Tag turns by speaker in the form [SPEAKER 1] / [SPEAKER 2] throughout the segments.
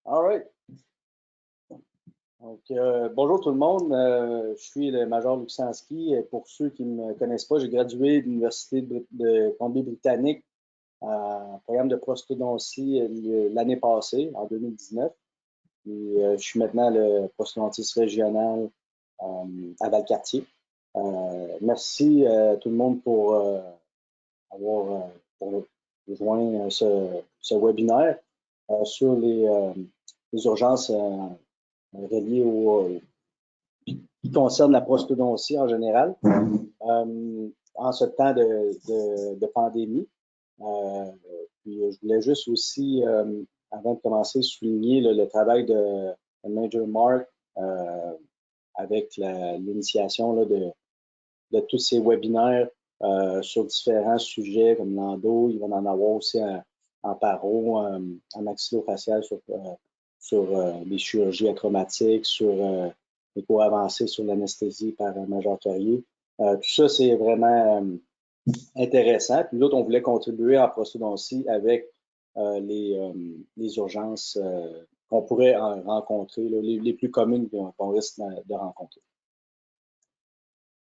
[SPEAKER 1] All right. Donc, bonjour tout le monde. Je suis le Major Luxanski. Pour ceux qui ne me connaissent pas, j'ai gradué de l'Université de Colombie-Britannique en programme de prosthodontie l'année passée, en 2019. Et, je suis maintenant le prosthodontiste régional à Valcartier. Merci à tout le monde pour avoir pour rejoindre ce webinaire sur les urgences reliées qui concernent la prosthodontie en général. En ce temps de pandémie. Puis je voulais juste aussi, avant de commencer, souligner le travail de Major Mark avec l'initiation de tous ces webinaires sur différents sujets comme l'endo. Il va en avoir aussi en paro, en maxillofacial sur les chirurgies achromatiques, sur les cours avancés sur l'anesthésie par Major Carrier. Tout ça, c'est vraiment intéressant. Puis l'autre, on voulait contribuer en prosthodontie avec les urgences qu'on pourrait rencontrer, là, les plus communes qu'on risque de rencontrer.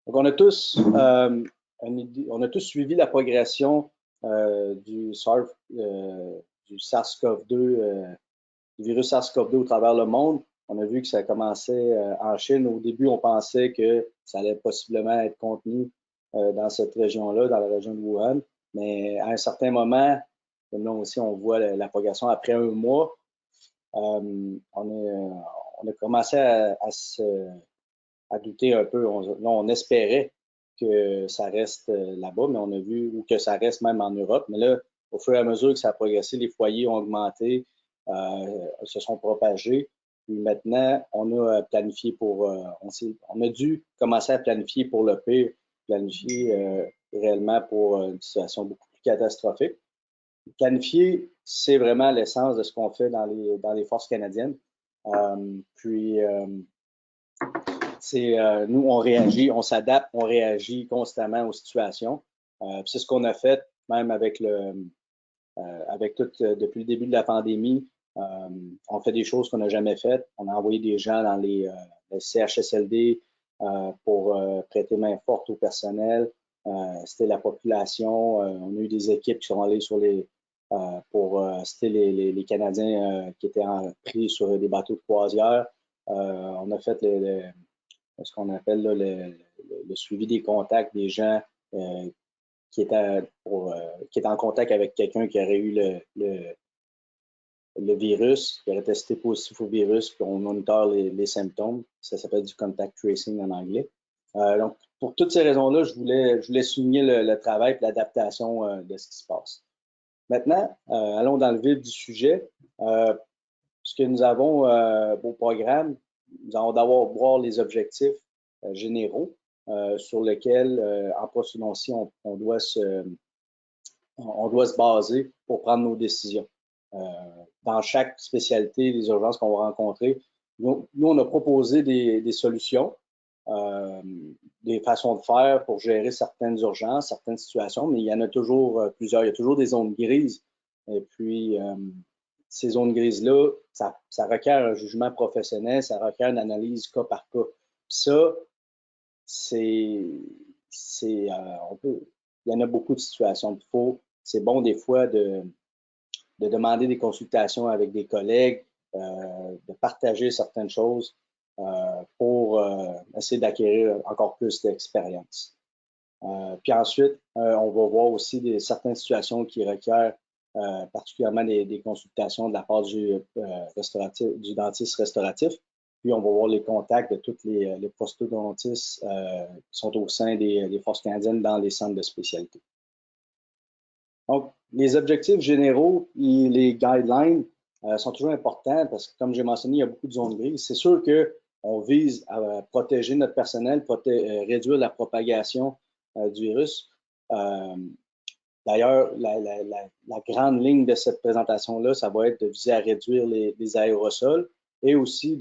[SPEAKER 1] Donc, on a tous suivi la progression du SARS-CoV-2, du virus SARS-CoV-2 au travers le monde. On a vu que ça commençait en Chine. Au début, on pensait que ça allait possiblement être contenu dans cette région-là, dans la région de Wuhan. Mais à un certain moment, comme là aussi, on voit la progression après un mois. On a commencé à douter un peu. On espérait que ça reste là-bas, mais on a vu, ou que ça reste même en Europe. Mais là, au fur et à mesure que ça a progressé, les foyers ont augmenté, se sont propagés. Puis maintenant, on a planifié on a dû commencer à planifier pour le pire, planifier réellement pour une situation beaucoup plus catastrophique. Planifier, c'est vraiment l'essence de ce qu'on fait dans les forces canadiennes. Nous, on réagit, on s'adapte, on réagit constamment aux situations. C'est ce qu'on a fait, même avec depuis le début de la pandémie. On fait des choses qu'on n'a jamais faites. On a envoyé des gens dans les CHSLD pour prêter main forte au personnel. C'était la population. On a eu des équipes qui sont allées c'était les Canadiens qui étaient pris sur des bateaux de croisière. On a fait ce qu'on appelle là, le suivi des contacts des gens qui étaient en contact avec quelqu'un qui aurait eu le virus, qui aurait testé positif au virus, puis on moniteur les symptômes. Ça s'appelle du contact tracing en anglais. Donc, pour toutes ces raisons-là, je voulais souligner le travail et l'adaptation de ce qui se passe. Maintenant, allons dans le vif du sujet. Ce que nous avons au programme, nous allons d'abord voir les objectifs généraux sur lesquels, en prosthodontie, on doit se baser pour prendre nos décisions. Dans chaque spécialité des urgences qu'on va rencontrer, nous, on a proposé des solutions, des façons de faire pour gérer certaines urgences, certaines situations, mais il y en a toujours plusieurs. Il y a toujours des zones grises. Et puis, ces zones grises-là, ça requiert un jugement professionnel, ça requiert une analyse cas par cas. Puis ça, il y en a beaucoup de situations. C'est bon des fois de demander des consultations avec des collègues, de partager certaines choses pour essayer d'acquérir encore plus d'expérience. Puis ensuite, on va voir aussi certaines situations qui requièrent particulièrement des consultations de la part du dentiste restauratif. Puis on va voir les contacts de tous les prosthodontistes qui sont au sein des forces canadiennes dans les centres de spécialité. Donc, les objectifs généraux et les guidelines sont toujours importants parce que, comme j'ai mentionné, il y a beaucoup de zones grises. C'est sûr qu'on vise à protéger notre personnel, réduire la propagation du virus. D'ailleurs, la grande ligne de cette présentation-là, ça va être de viser à réduire les aérosols et aussi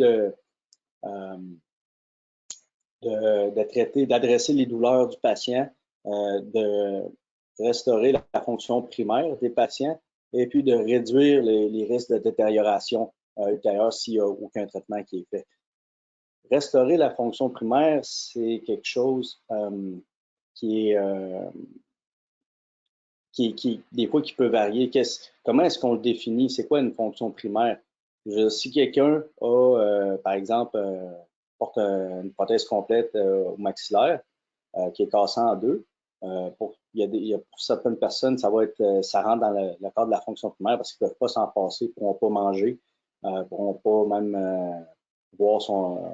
[SPEAKER 1] d'adresser les douleurs du patient, de restaurer la fonction primaire des patients et puis de réduire les risques de détérioration ultérieure s'il n'y a aucun traitement qui est fait. Restaurer la fonction primaire, c'est quelque chose qui est des fois qui peut varier. Comment est-ce qu'on le définit? C'est quoi une fonction primaire? Si quelqu'un a, par exemple, porte une prothèse complète au maxillaire qui est cassée en deux, pour certaines personnes, ça rentre dans le cadre de la fonction primaire parce qu'ils ne peuvent pas s'en passer, ils ne pourront pas manger, ils ne pourront pas même voir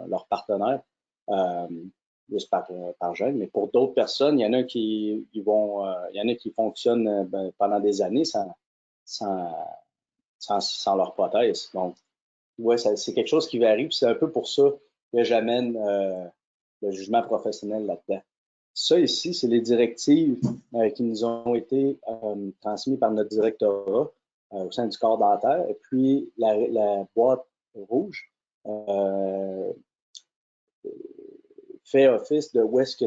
[SPEAKER 1] leur partenaire juste par gêne. Mais pour d'autres personnes, il y en a qui fonctionnent pendant des années sans leur prothèse. Donc, ouais, c'est quelque chose qui varie. C'est un peu pour ça que j'amène le jugement professionnel là-dedans. Ça ici, c'est les directives qui nous ont été transmises par notre directorat au sein du corps dentaire. Et puis, la boîte rouge fait office de où est-ce que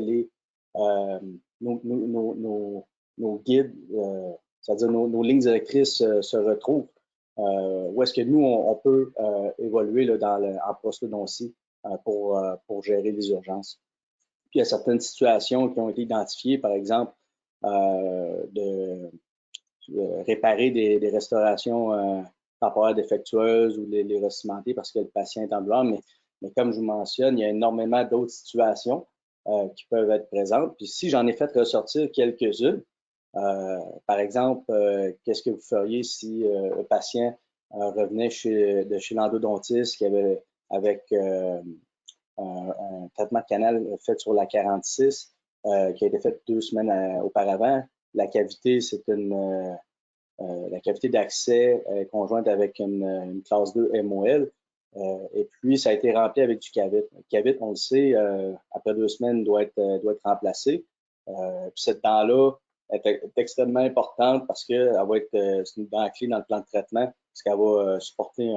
[SPEAKER 1] nos guides, c'est-à-dire nos lignes directrices se retrouvent. Où est-ce que nous, on peut évoluer là, en prosthodontie pour gérer les urgences. Puis il y a certaines situations qui ont été identifiées, par exemple, de réparer des restaurations temporaires défectueuses ou les recimenter parce que le patient est ambulant. Mais comme je vous mentionne, il y a énormément d'autres situations qui peuvent être présentes. Puis si j'en ai fait ressortir quelques-unes, par exemple, qu'est-ce que vous feriez si le patient revenait de chez l'endodontiste qui avait avec un traitement de canal fait sur la 46 qui a été fait 2 semaines auparavant. La cavité, c'est la cavité d'accès conjointe avec une classe 2 MOL. Et puis, ça a été rempli avec du cavite. Le cavite, on le sait, après 2 semaines, doit être remplacé. Puis cette dent-là est extrêmement importante parce qu'elle va être c'est une dent clé dans le plan de traitement parce qu'elle va supporter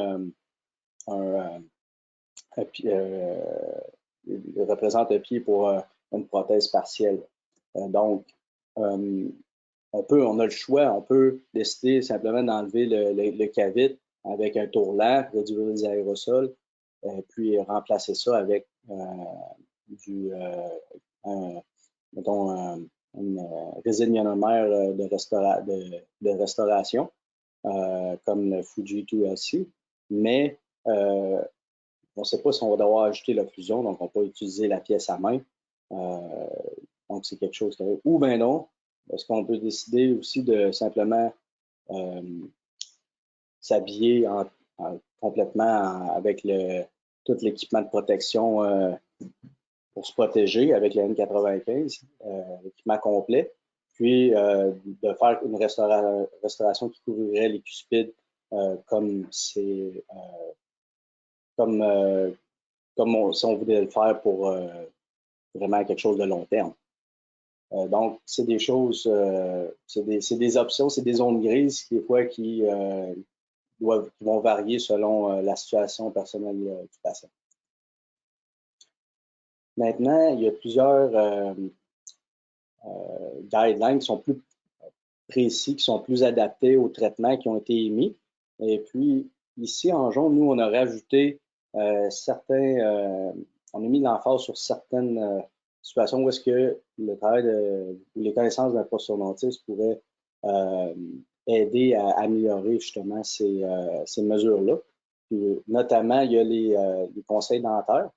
[SPEAKER 1] représente un pied pour une prothèse partielle. Donc, on a le choix, on peut décider simplement d'enlever le cavite avec un tourlant, réduire les aérosols, puis remplacer ça avec mettons, une résine ionomère de restauration, comme le Fuji 2LC. Mais on ne sait pas si on va devoir ajouter l'occlusion, donc on peut utiliser la pièce à main. Donc, c'est quelque chose. Ou bien non, est-ce qu'on peut décider aussi de simplement s'habiller complètement avec tout l'équipement de protection pour se protéger avec la N95, l'équipement complet, puis de faire une restauration qui couvrirait les cuspides comme si on voulait le faire pour vraiment quelque chose de long terme. Donc, c'est des choses, c'est des options, c'est des zones grises, des fois, qui vont varier selon la situation personnelle du patient. Maintenant, il y a plusieurs guidelines qui sont plus précis, qui sont plus adaptés aux traitements qui ont été émis. Et puis, ici, en jaune, nous, on a rajouté on a mis l'emphase sur certaines situations où est-ce que le travail ou les connaissances d'un prosthodontiste pourraient aider à améliorer justement ces mesures-là. Puis, notamment, il y a les conseils dentaires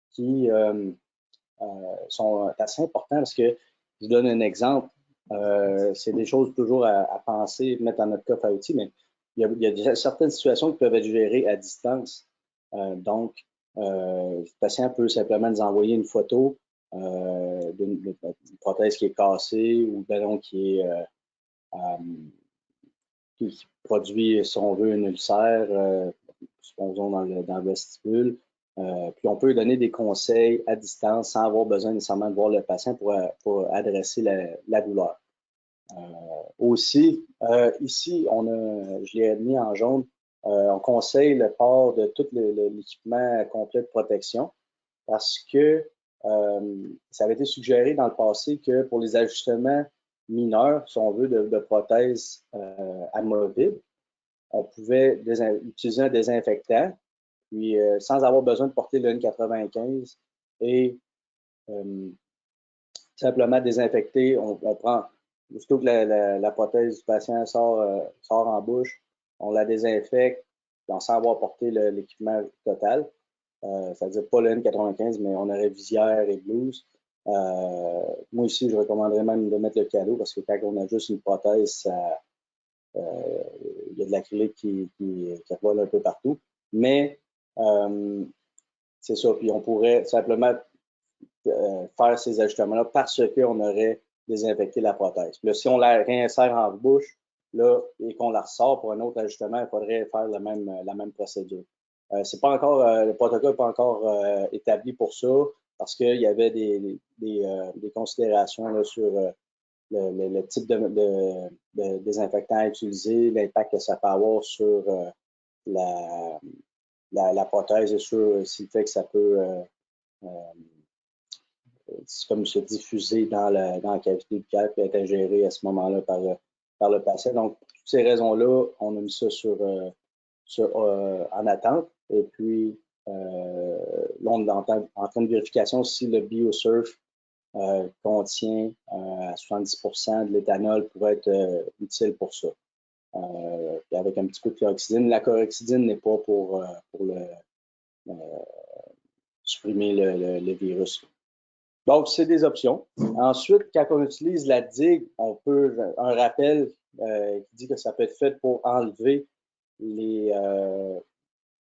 [SPEAKER 1] qui sont assez importants parce que, je vous donne un exemple, c'est des choses toujours à penser, mettre dans notre coffre à outils, mais il y a certaines situations qui peuvent être gérées à distance. Donc, le patient peut simplement nous envoyer une photo d'une prothèse qui est cassée ou ballon qui produit, si on veut, une ulcère, supposons dans le vestibule. Puis on peut donner des conseils à distance sans avoir besoin nécessairement de voir le patient pour adresser la douleur. Aussi, ici, je l'ai mis en jaune, on conseille le port de tout l'équipement complet de protection parce que ça avait été suggéré dans le passé que pour les ajustements mineurs, si on veut, de prothèses amovibles, on pouvait utiliser un désinfectant puis sans avoir besoin de porter le N95 et simplement désinfecter. On prend, aussitôt que la prothèse du patient sort en bouche, on la désinfecte sans avoir porté l'équipement total. C'est-à-dire pas le N95, mais on aurait visière et blouse. Moi ici, je recommanderais même de mettre le cadeau parce que quand on a juste une prothèse, il y a de l'acrylique qui vole un peu partout. Mais c'est ça. Puis on pourrait simplement faire ces ajustements-là parce qu'on aurait désinfecté la prothèse. Puis là, si on la réinsère en bouche là, et qu'on la ressort pour un autre ajustement, il faudrait faire la même procédure. C'est pas encore, le protocole n'est pas encore établi pour ça parce qu'il y avait des considérations là, sur le type de désinfectant à utiliser, l'impact que ça peut avoir sur la prothèse et sur s'il fait que ça peut comme se diffuser dans la cavité buccale et être ingéré à ce moment-là par le patient. Donc, pour toutes ces raisons-là, on a mis ça en attente. Et puis, là, on est en train de vérification si le BioSurf contient à 70% de l'éthanol pourrait être utile pour ça. Avec un petit peu de chloroxydine. La chloroxydine n'est pas pour supprimer le virus. Donc, c'est des options. Ensuite, quand on utilise la digue, on peut, un rappel qui dit que ça peut être fait pour enlever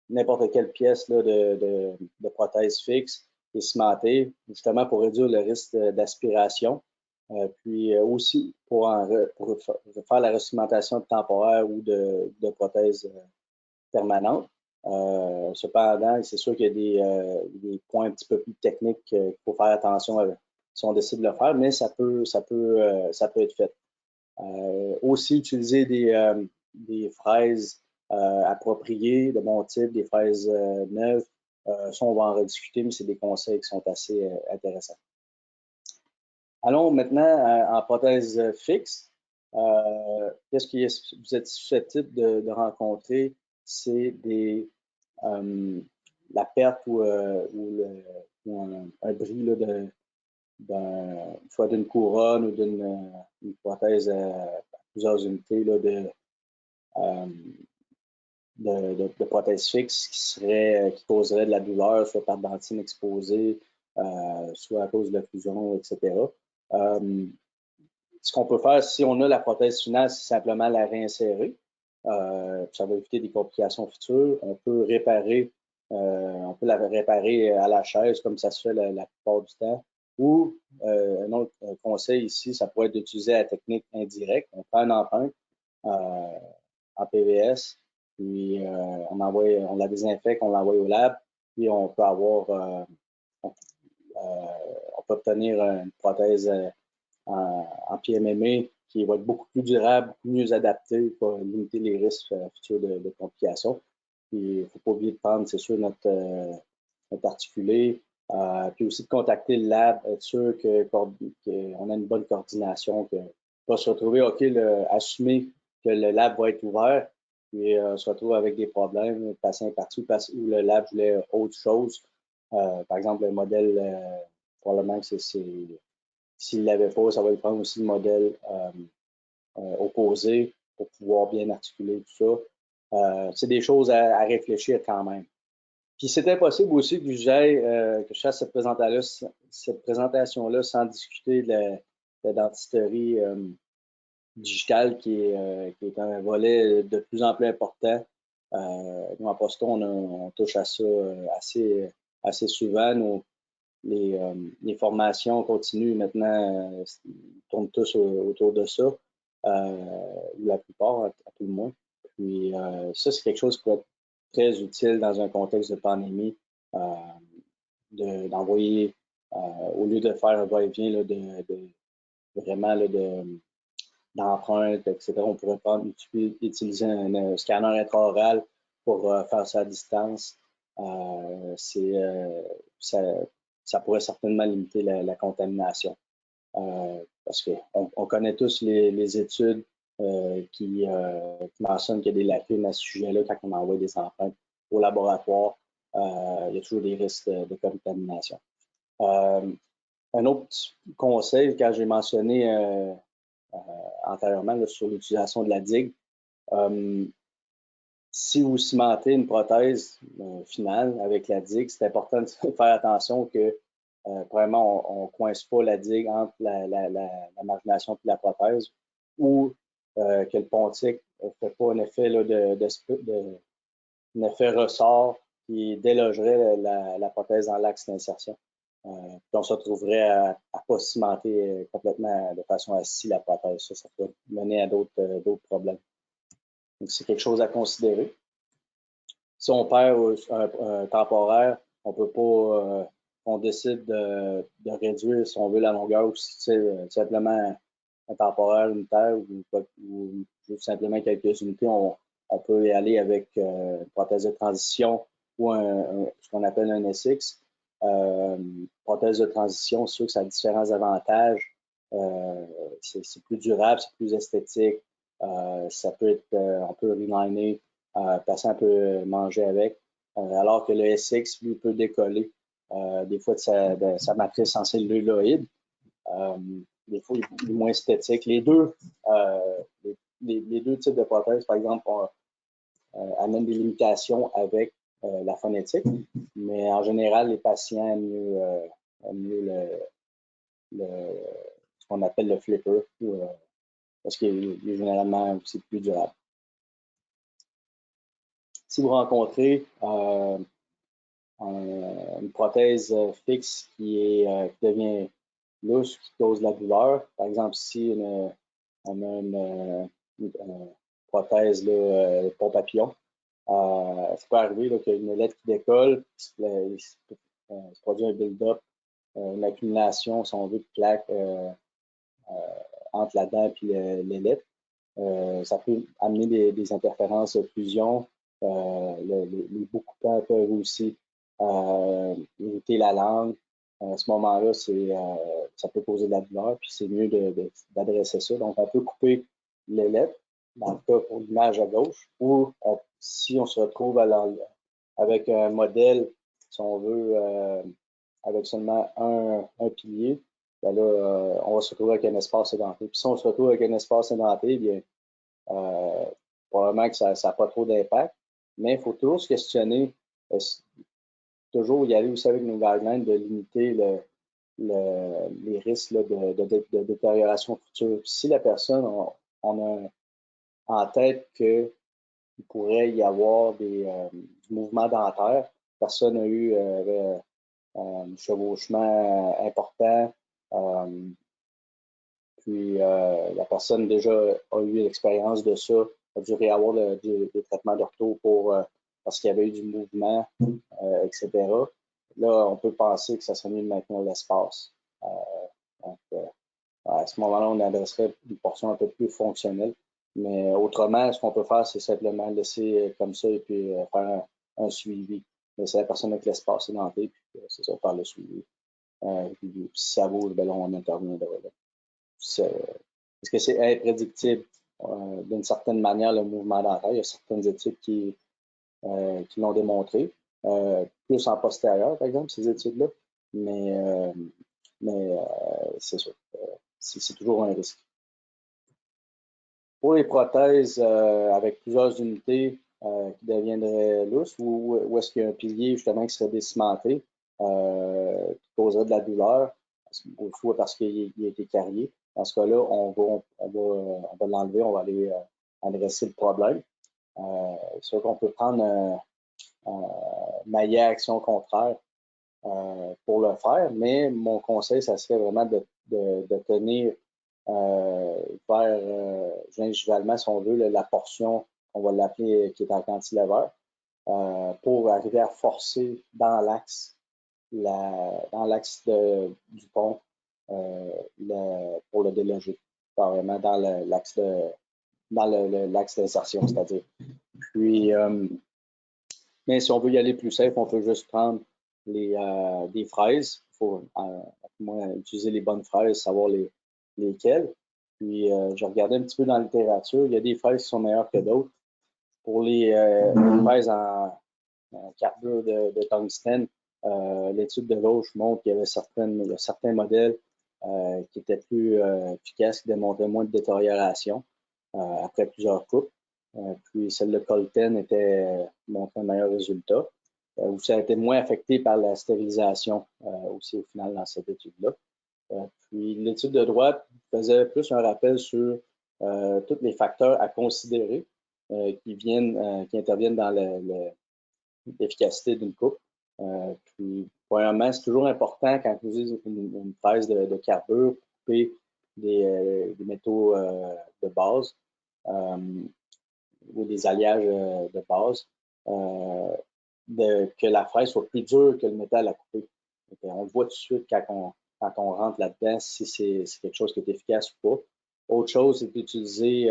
[SPEAKER 1] n'importe quelle pièce là, de prothèse fixe et cimentée, justement pour réduire le risque d'aspiration. Puis aussi pour faire la recimentation temporaire ou de prothèses permanentes. Cependant, c'est sûr qu'il y a des points un petit peu plus techniques qu'il faut faire attention si on décide de le faire, mais ça peut être fait. Aussi, utiliser des fraises appropriées, de bon type, des fraises neuves. Ça, on va en rediscuter, mais c'est des conseils qui sont assez intéressants. Allons maintenant en prothèse fixe. Qu'est-ce que vous êtes susceptible de rencontrer? C'est la perte ou un bris là, soit d'une couronne ou d'une prothèse à plusieurs unités là, de prothèse fixe qui causerait de la douleur, soit par dentine exposée, soit à cause de l'occlusion, etc. Ce qu'on peut faire, si on a la prothèse finale, c'est simplement la réinsérer. Ça va éviter des complications futures. On peut la réparer à la chaise, comme ça se fait la plupart du temps. Ou un autre conseil ici, ça pourrait être d'utiliser la technique indirecte. On prend une empreinte en PVS, puis on la désinfecte, on l'envoie au lab, puis on peut obtenir une prothèse en PMMA qui va être beaucoup plus durable, beaucoup mieux adapté pour limiter les risques futurs de complications. Puis, il ne faut pas oublier de prendre, c'est sûr, notre articulé, puis aussi de contacter le lab, être sûr qu'on a une bonne coordination, que pas se retrouver, OK, assumer que le lab va être ouvert, puis se retrouve avec des problèmes, le patient est parti ou le lab voulait autre chose. Par exemple, le modèle, probablement que s'il ne l'avait pas, ça va lui prendre aussi le modèle opposé pour pouvoir bien articuler tout ça. C'est des choses à réfléchir quand même. Puis c'est impossible aussi que je fasse cette présentation-là sans discuter de la dentisterie digitale qui est un volet de plus en plus important. Nous, en Posto, on touche à ça assez souvent. Les formations continues maintenant tournent tous autour de ça, la plupart, à tout le moins. Puis ça, c'est quelque chose qui peut être très utile dans un contexte de pandémie, d'envoyer, au lieu de faire un va-et-vient vraiment d'empreintes, etc., on pourrait utiliser un scanner intraoral pour faire ça à distance. Ça pourrait certainement limiter la contamination. Parce qu'on connaît tous les études qui mentionnent qu'il y a des lacunes à ce sujet-là quand on envoie des empreintes au laboratoire. il y a toujours des risques de contamination. Un autre conseil, quand j'ai mentionné antérieurement là, sur l'utilisation de la digue, si vous cimentez une prothèse finale avec la digue, c'est important de faire attention que premièrement, on ne coince pas la digue entre la margination et la prothèse, ou que le pontique ne fait pas un effet là, un effet ressort qui délogerait la prothèse dans l'axe d'insertion. Puis on se retrouverait à ne pas cimenter complètement de façon à scie la prothèse. Ça peut mener à d'autres problèmes. Donc, c'est quelque chose à considérer. Si on perd un temporaire, on peut pas, on décide de réduire, si on veut, la longueur, ou si c'est simplement un temporaire unitaire ou juste simplement quelques unités, on peut y aller avec une prothèse de transition ou ce qu'on appelle un SX. Prothèse de transition, c'est sûr que ça a différents avantages. C'est plus durable, c'est plus esthétique. Ça peut être, on peut reliner, le patient peut manger avec, alors que le SX, lui, peut décoller des fois de sa matrice en celluloïde. Des fois, il est moins esthétique. Les deux types de prothèses, par exemple, amènent des limitations avec la phonétique, mais en général, les patients aiment mieux ce qu'on appelle le flipper, parce qu'il est généralement aussi plus durable. Si vous rencontrez une prothèse fixe qui devient lousse, qui cause la douleur, par exemple, si on a une prothèse pont papillon, ça peut arriver qu'il y a une lettre qui décolle, il se produit un build-up, une accumulation, si on veut, de plaques entre la dent et les lettres. Ça peut amener des interférences d'occlusion. Les bouts coupants peuvent aussi irriter la langue. À ce moment-là, ça peut causer de la douleur, puis c'est mieux d'adresser ça. Donc, on peut couper les lettres, dans le cas pour l'image à gauche, ou si on se retrouve avec un modèle, si on veut, avec seulement un pilier, ben là, on va se retrouver avec un espace édenté. Puis si on se retrouve avec un espace édenté, bien, probablement que ça n'a pas trop d'impact, mais il faut toujours se questionner, toujours y aller aussi avec nos guidelines de limiter les risques là, de détérioration future. Puis si la personne, on a en tête qu'il pourrait y avoir du mouvement dentaire, la personne a eu un chevauchement important, puis la personne déjà a eu l'expérience de ça, a dû réavoir des traitements d'ortho parce qu'il y avait eu du mouvement, etc. Là, on peut penser que ça serait mieux de maintenir l'espace. Donc, à ce moment-là, on adresserait une portion un peu plus fonctionnelle. Mais autrement, ce qu'on peut faire, c'est simplement laisser comme ça et puis faire un suivi. Laisser la personne avec l'espace édenté, puis c'est ça, faire le suivi. Puis, si ça vaut, ben là, on interviendra là. Est-ce que c'est imprédictible d'une certaine manière le mouvement dentaire? Il y a certaines études qui l'ont démontré, plus en postérieur, par exemple, ces études-là, mais c'est sûr, c'est toujours un risque. Pour les prothèses avec plusieurs unités qui deviendraient lousses ou est-ce qu'il y a un pilier justement qui serait décimenté, qui causerait de la douleur, soit parce qu'il a été carrié. Dans ce cas-là, on va l'enlever, on va aller adresser le problème. C'est sûr qu'on peut prendre un maillet à action contraire pour le faire, mais mon conseil, ça serait vraiment de tenir gingivalement, si on veut, la portion, on va l'appeler, qui est en cantilever, pour arriver à forcer dans l'axe du pont pour le déloger, carrément dans l'axe d'insertion, c'est-à-dire. Puis, mais si on veut y aller plus safe, on peut juste prendre des fraises. Il faut utiliser les bonnes fraises, savoir lesquelles. Puis, j'ai regardé un petit peu dans la littérature. Il y a des fraises qui sont meilleures que d'autres. Pour les fraises carbure de tungstène. L'étude de gauche montre qu'il y avait certains modèles qui étaient plus efficaces, qui démontraient moins de détérioration après plusieurs coupes. Puis celle de Colten montrait un meilleur résultat. Où ça a été moins affecté par la stérilisation aussi au final dans cette étude-là. Puis l'étude de droite faisait plus un rappel sur tous les facteurs à considérer qui interviennent dans l'efficacité d'une coupe. Puis, premièrement, c'est toujours important quand vous utilisez une fraise de carbure pour couper des métaux de base ou des alliages de base, que la fraise soit plus dure que le métal à couper. Donc, on le voit tout de suite quand on rentre là-dedans si c'est quelque chose qui est efficace ou pas. Autre chose, c'est d'utiliser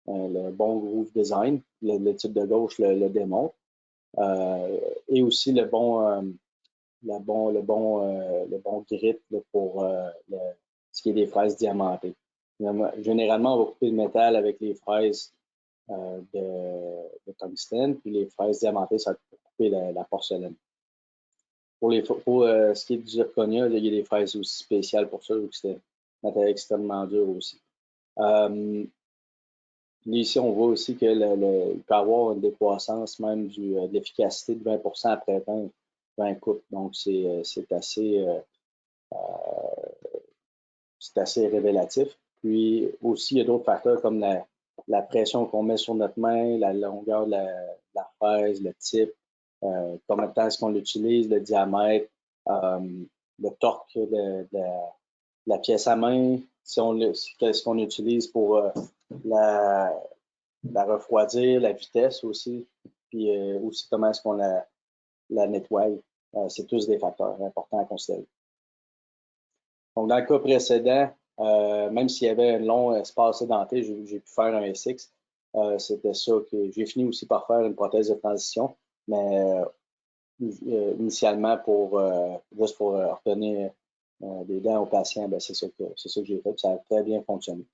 [SPEAKER 1] le bon groove design. Le type de gauche le démontre. Et aussi le bon grit là, pour ce qui est des fraises diamantées. Généralement, on va couper le métal avec les fraises de tungstène, puis les fraises diamantées, ça va couper la porcelaine. Pour ce qui est du zirconia, il y a des fraises aussi spéciales pour ça, vu que c'est un matériel extrêmement dur aussi. Ici, on voit aussi qu'il peut y avoir une décroissance même de l'efficacité de 20% après 20 coupes. Donc, c'est assez révélatif. Puis aussi, il y a d'autres facteurs comme la pression qu'on met sur notre main, la longueur de la fraise, le type, combien de temps est-ce qu'on l'utilise, le diamètre, le torque de la pièce à main, qu'est-ce qu'on utilise pour la refroidir, la vitesse aussi, puis aussi comment est-ce qu'on la nettoie. C'est tous des facteurs importants à considérer. Donc, dans le cas précédent, même s'il y avait un long espace édenté, j'ai pu faire un SX. C'était ça que j'ai fini aussi par faire une prothèse de transition, mais initialement juste pour redonner des dents aux patients, c'est ça que j'ai fait. Ça a très bien fonctionné.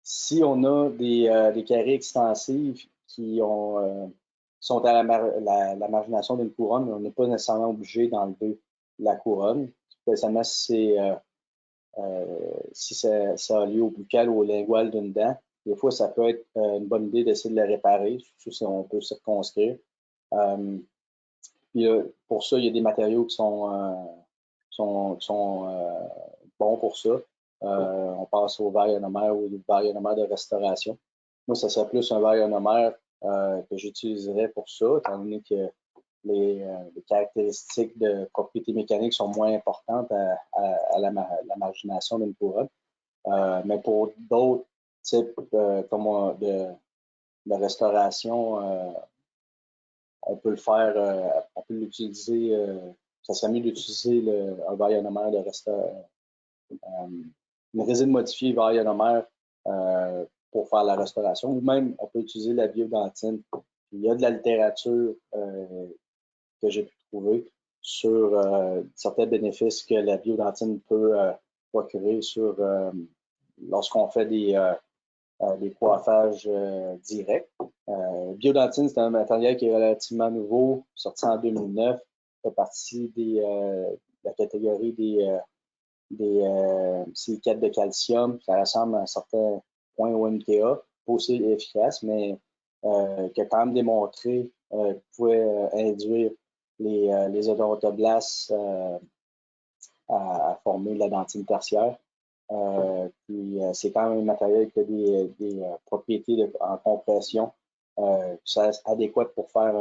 [SPEAKER 1] Si on a des caries extensives qui sont à la margination d'une couronne, on n'est pas nécessairement obligé d'enlever la couronne, spécialement si ça a lieu au buccal ou au lingual d'une dent. Des fois, ça peut être une bonne idée d'essayer de la réparer, surtout si on peut circonscrire. Puis pour ça, il y a des matériaux qui sont bons pour ça. On passe au verre ionomère ou au verre ionomère de restauration. Moi, ça serait plus un verre ionomère que j'utiliserais pour ça, étant donné que les caractéristiques de propriétés mécaniques sont moins importantes à la margination d'une couronne. Mais pour d'autres types comme de restauration, on peut le faire, on peut l'utiliser, ça serait mieux d'utiliser un verre ionomère de restauration. Une résine modifiée verre ionomère pour faire la restauration, ou même on peut utiliser la biodentine. Il y a de la littérature que j'ai pu trouver sur certains bénéfices que la biodentine peut procurer lorsqu'on fait des coiffages directs. Biodentine, c'est un matériel qui est relativement nouveau, sorti en 2009, fait partie de la catégorie des silicates de calcium. Ça ressemble à un certain point au MTA, pas aussi efficace, mais qui a quand même démontré qu'il pouvait induire les odontoblastes à former de la dentine tertiaire. Puis c'est quand même un matériel qui a des propriétés en compression adéquates pour faire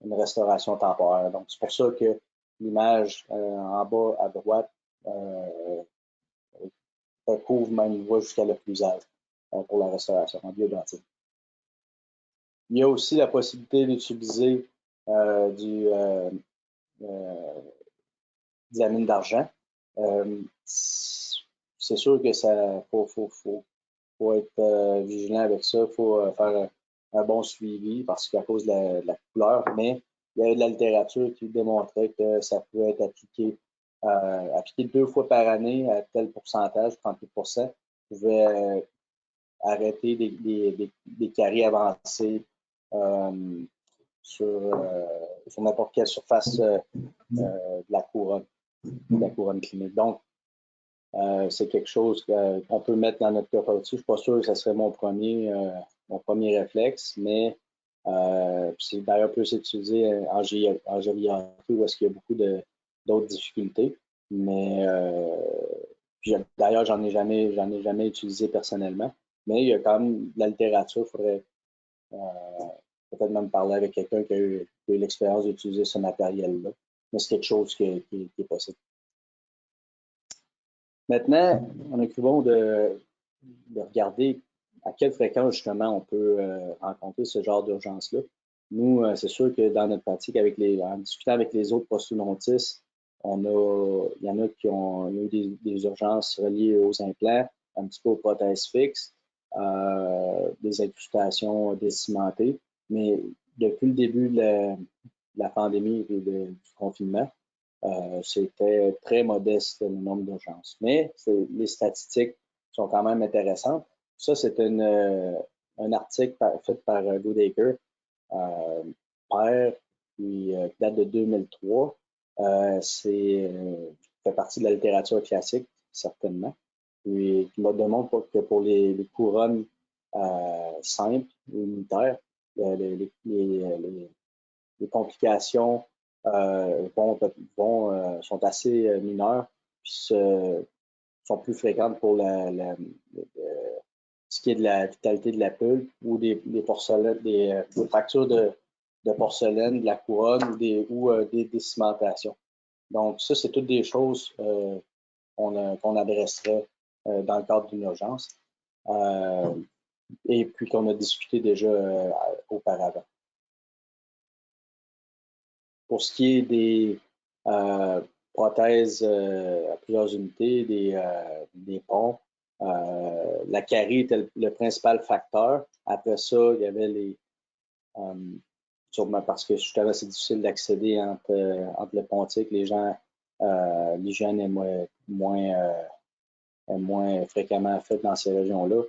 [SPEAKER 1] une restauration temporaire. Donc c'est pour ça que l'image en bas à droite couvre même une voie jusqu'à l'occlusage pour la restauration en biodentine. Il y a aussi la possibilité d'utiliser de la mine d'argent. C'est sûr que ça faut être vigilant avec ça. Il faut faire un bon suivi parce qu'à cause de la couleur, mais il y a de la littérature qui démontrait que ça pouvait être appliqué 2 fois par année à tel pourcentage, 38%, pouvait arrêter des caries avancées sur n'importe quelle surface de la couronne clinique. Donc, c'est quelque chose qu'on peut mettre dans notre coffre aussi. Je ne suis pas sûr que ce serait mon premier réflexe, mais c'est d'ailleurs peut s'utiliser en gériatrie où est-ce qu'il y a beaucoup d'autres difficultés. Mais d'ailleurs, j'en ai jamais utilisé personnellement. Mais il y a quand même de la littérature. Il faudrait peut-être même parler avec quelqu'un qui a eu l'expérience d'utiliser ce matériel-là. Mais c'est quelque chose qui est possible. Maintenant, on est bon de regarder à quelle fréquence, justement, on peut rencontrer ce genre d'urgence-là. Nous, c'est sûr que dans notre pratique, en discutant avec les autres prosthodontistes, il y en a qui ont eu des urgences reliées aux implants, un petit peu aux prothèses fixes, des incrustations décimentées. Mais depuis le début de la pandémie et du confinement, c'était très modeste le nombre d'urgences. Mais les statistiques sont quand même intéressantes. Ça, c'est un article fait par Goodacre, qui date de 2003. Fait partie de la littérature classique, certainement. Puis, qui me démontre que pour les couronnes simples ou unitaires, les complications sont assez mineures, puis sont plus fréquentes pour ce qui est de la vitalité de la pulpe ou des fractures de porcelaine, de la couronne ou des décimentations. Donc, ça, c'est toutes des choses qu'on adresserait dans le cadre d'une urgence et puis qu'on a discuté déjà auparavant. Pour ce qui est des prothèses à plusieurs unités, des ponts, la carie était le principal facteur. Après ça, il y avait sûrement parce que justement c'est difficile d'accéder entre le pontique, les gens, l'hygiène est moins fréquemment faite dans ces régions-là.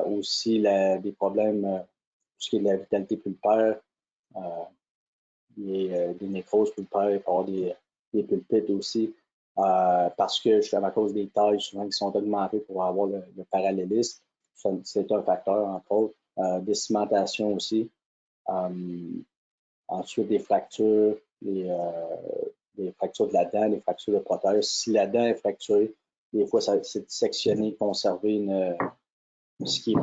[SPEAKER 1] Aussi des problèmes, pour ce qui est de la vitalité pulpaire, des nécroses pulpaires, il peut y avoir des pulpites aussi, parce que justement à cause des tailles souvent qui sont augmentées pour avoir le parallélisme, c'est un facteur entre autres. Décimentation aussi. Ensuite, des fractures, des fractures de la dent, des fractures de prothèse. Si la dent est fracturée, des fois, c'est de sectionner, conserver ce qui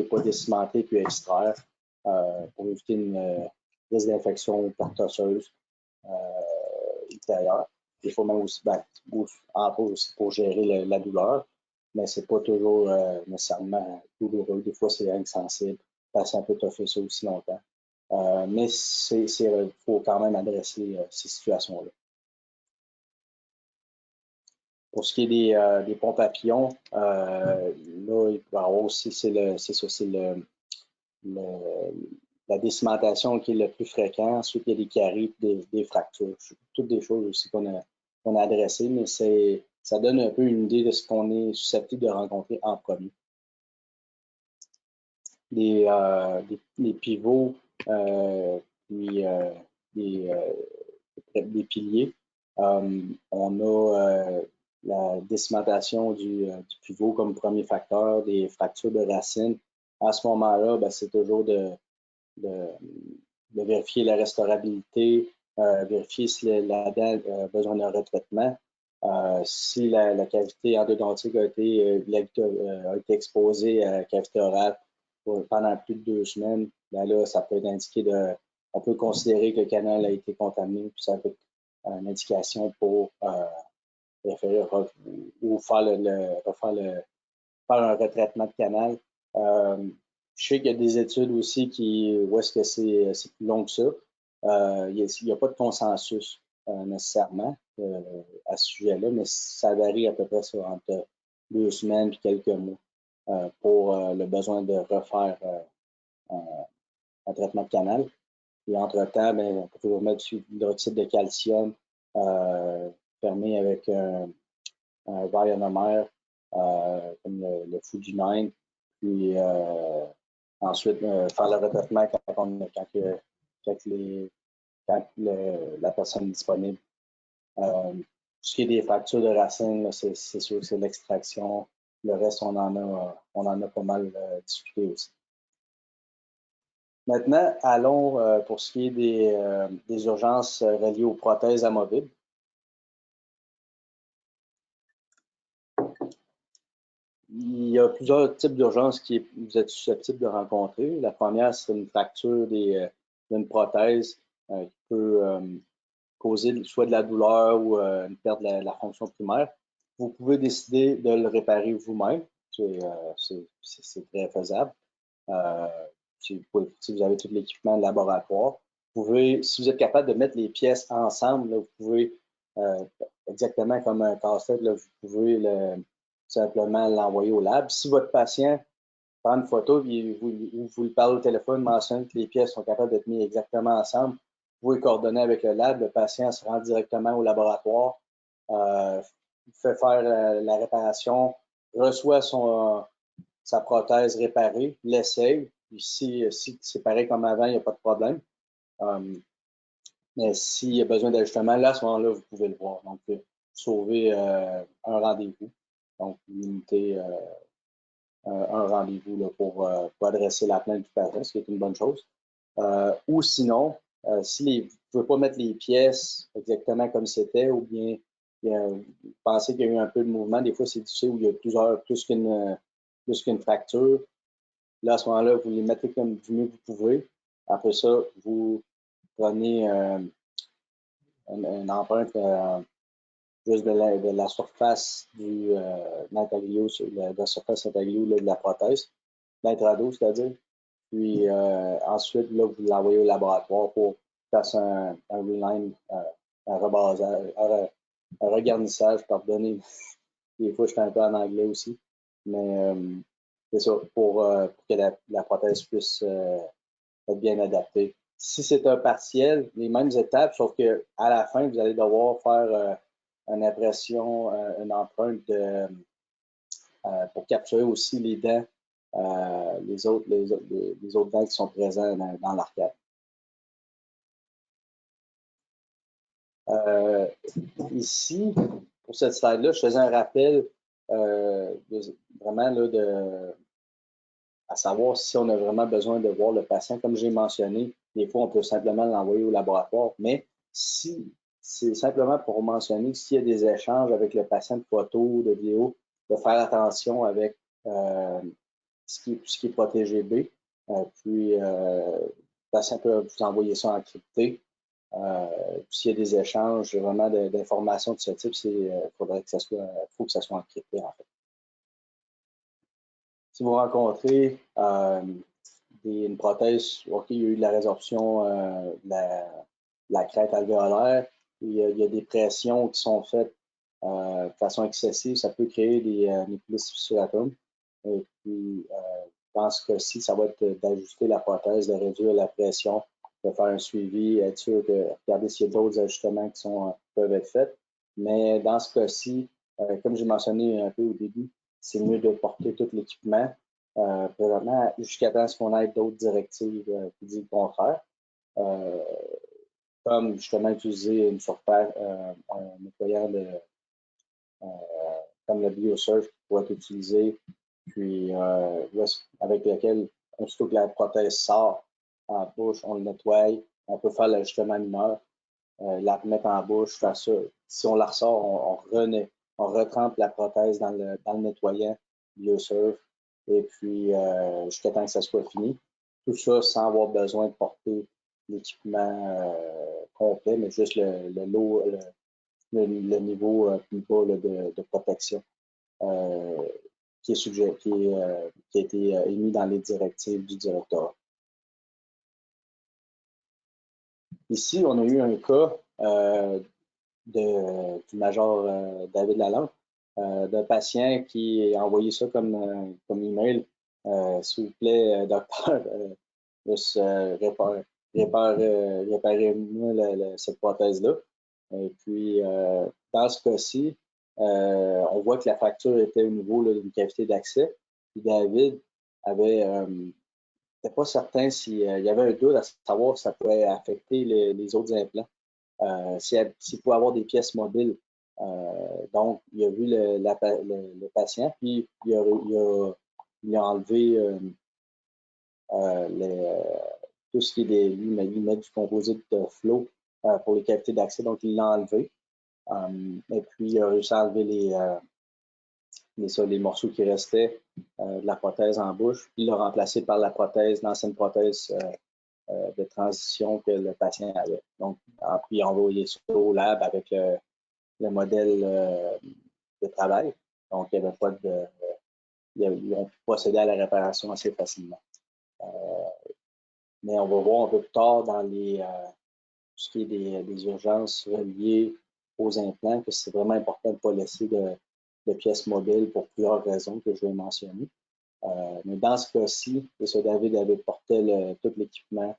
[SPEAKER 1] est pas décimenté, puis extraire pour éviter une risque d'infection porteuse ultérieure. Des fois, même aussi, aussi pour gérer la douleur, mais c'est pas toujours nécessairement douloureux. Des fois, c'est insensible. Le patient peut toffer ça aussi longtemps. Mais il faut quand même adresser ces situations-là. Pour ce qui est des ponts papillons, là, il peut y avoir aussi, la décimentation qui est le plus fréquent. Ensuite, il y a des caries, des fractures. Toutes des choses aussi qu'on a adressées, mais ça donne un peu une idée de ce qu'on est susceptible de rencontrer en premier. Les pivots, puis des piliers. On a la décimentation du pivot comme premier facteur, des fractures de racines. À ce moment-là, c'est toujours de vérifier la restaurabilité, vérifier si la dent a besoin d'un retraitement. Si la cavité endodontique a été exposée à la cavité orale pendant plus de 2 semaines, là, ça peut être indiqué on peut considérer que le canal a été contaminé, puis ça peut être une indication pour référer ou faire un retraitement de canal. Je sais qu'il y a des études aussi où est-ce que c'est plus long que ça. Il n'y a pas de consensus nécessairement à ce sujet-là, mais ça varie à peu près entre 2 semaines et quelques mois pour le besoin de refaire un traitement de canal. Et entre-temps, on peut toujours mettre du hydroxyde de calcium fermé avec un verre ionomère comme le Fuji9, puis ensuite faire le retraitement quand quand la personne est disponible. Ce qui est des fractures de racines, c'est sûr que c'est l'extraction. Le reste, on en a pas mal discuté aussi. Maintenant, allons pour ce qui est des urgences reliées aux prothèses amovibles. Il y a plusieurs types d'urgences que vous êtes susceptibles de rencontrer. La première, c'est une fracture d'une prothèse qui peut causer soit de la douleur ou une perte de la fonction primaire. Vous pouvez décider de le réparer vous-même. C'est très faisable. Si vous avez tout l'équipement de laboratoire, si vous êtes capable de mettre les pièces ensemble, là, vous pouvez, exactement comme un casse-tête, vous pouvez simplement l'envoyer au lab. Si votre patient prend une photo et vous lui parlez au téléphone, mentionne que les pièces sont capables d'être mises exactement ensemble, vous pouvez coordonner avec le lab, le patient se rend directement au laboratoire, fait faire la réparation, reçoit sa prothèse réparée, l'essaye. Si c'est pareil comme avant, il n'y a pas de problème. Mais s'il y a besoin d'ajustement, là, à ce moment-là, vous pouvez le voir. Donc, sauver un rendez-vous. Donc, limiter un rendez-vous pour adresser la plainte du patient, ce qui est une bonne chose. Ou sinon, si vous ne pouvez pas mettre les pièces exactement comme c'était, ou bien vous pensez qu'il y a eu un peu de mouvement, des fois c'est difficile où il y a plus qu'une fracture. Là, à ce moment-là, vous les mettez comme du mieux que vous pouvez. Après ça, vous prenez une empreinte juste de la surface du l'intaglio, de la surface intaglio de la prothèse, l'intrado, c'est-à-dire. Puis ensuite, là, vous l'envoyez au laboratoire pour faire un reline, un rebasage, un regarnissage, pardonnez. Des fois, je suis un peu en anglais aussi. Mais c'est ça, pour que la prothèse puisse être bien adaptée. Si c'est un partiel, les mêmes étapes, sauf qu'à la fin, vous allez devoir faire une impression, une empreinte pour capturer aussi les dents, les autres dents qui sont présentes dans l'arcade. Ici, pour cette slide-là, je faisais un rappel vraiment là, à savoir si on a vraiment besoin de voir le patient. Comme j'ai mentionné, des fois, on peut simplement l'envoyer au laboratoire, mais si c'est simplement pour mentionner s'il y a des échanges avec le patient de photos, de vidéos, de faire attention avec ce qui est protégé B. Puis, le patient peut vous envoyer ça encrypté. S'il y a des échanges vraiment d'informations de ce type, il faudrait que faut que ça soit encrypté, en fait. Si vous rencontrez une prothèse, OK, il y a eu de la résorption de la crête alvéolaire, il y a des pressions qui sont faites de façon excessive, ça peut créer des nucléus fissuratum. Et puis, dans ce cas-ci, ça va être d'ajuster la prothèse, de réduire la pression, de faire un suivi, être sûr de regarder s'il y a d'autres ajustements qui peuvent être faits. Mais dans ce cas-ci, comme j'ai mentionné un peu au début, c'est mieux de porter tout l'équipement. Présentement, jusqu'à temps qu'on ait d'autres directives qui disent le contraire. Comme justement utiliser une surface, un nettoyant comme le BioSurf qui pourrait être utilisé, puis avec lequel, aussitôt que la prothèse sort en bouche, on le nettoie, on peut faire l'ajustement mineur, la remettre en bouche, faire ça. Si on la ressort, on retrempe la prothèse dans le nettoyant BioSurf, et puis jusqu'à temps que ça soit fini. Tout ça sans avoir besoin de porter l'équipement complet, mais juste le niveau plus bas là, de protection qui a été émis dans les directives du directeur. Ici, on a eu un cas du major David Lalande, d'un patient qui a envoyé ça comme email. S'il vous plaît, docteur, juste réparez-moi cette prothèse-là. Et puis, dans ce cas-ci, on voit que la fracture était au niveau d'une cavité d'accès. Puis David avait n'étais pas certain s'il y avait un doute à savoir si ça pourrait affecter les autres implants. S'il pouvait avoir des pièces mobiles. Donc, il a vu le patient, puis il a enlevé tout ce qui est lui, il met du composite de flow pour les cavités d'accès, donc il l'a enlevé. Et puis, il a réussi à enlever les morceaux qui restaient de la prothèse en bouche, puis il l'a remplacé par l'ancienne prothèse de transition que le patient avait. Donc, puis il a envoyé ça au lab avec le modèle de travail. Donc, il n'y avait pas de. Ils ont pu procéder à la réparation assez facilement. Mais on va voir un peu plus tard dans ce qui est des urgences reliées aux implants, que c'est vraiment important de ne pas laisser de pièces mobiles pour plusieurs raisons que je vais mentionner. Mais dans ce cas-ci, M. David avait porté tout l'équipement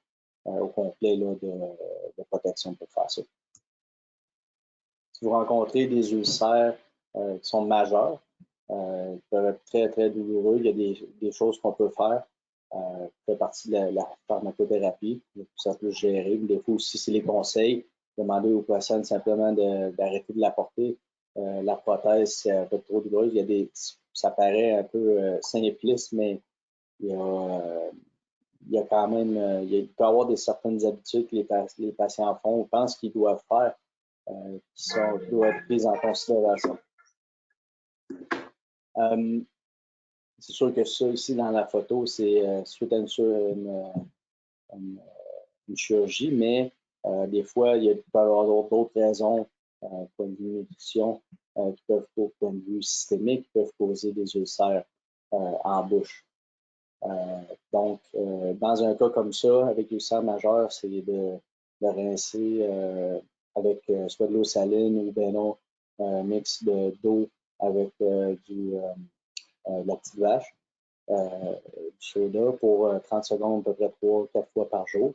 [SPEAKER 1] au complet là, de protection pour faire ça. Si vous rencontrez des ulcères qui sont majeurs, qui peuvent être très, très douloureux, il y a des choses qu'on peut faire. Fait partie de la pharmacothérapie, ça peut se gérer. Des fois aussi, c'est les conseils. Demander aux patients simplement d'arrêter de la porter. La prothèse, c'est un peu trop douloureuse. Ça paraît un peu simpliste, mais il y a quand même, il peut y avoir certaines habitudes que les patients font ou pensent qu'ils doivent faire qui doivent être prises en considération. C'est sûr que ça ici dans la photo, c'est suite à une chirurgie, mais des fois, il peut y avoir d'autres raisons, point de vue nutrition, qui peuvent, au point de vue systémique, qui peuvent causer des ulcères en bouche. Donc, dans un cas comme ça, avec ulcère majeur, c'est de rincer avec soit de l'eau saline ou bien non, un mix d'eau avec de la petite vache, du soda pour 30 secondes, à peu près 3-4 fois par jour.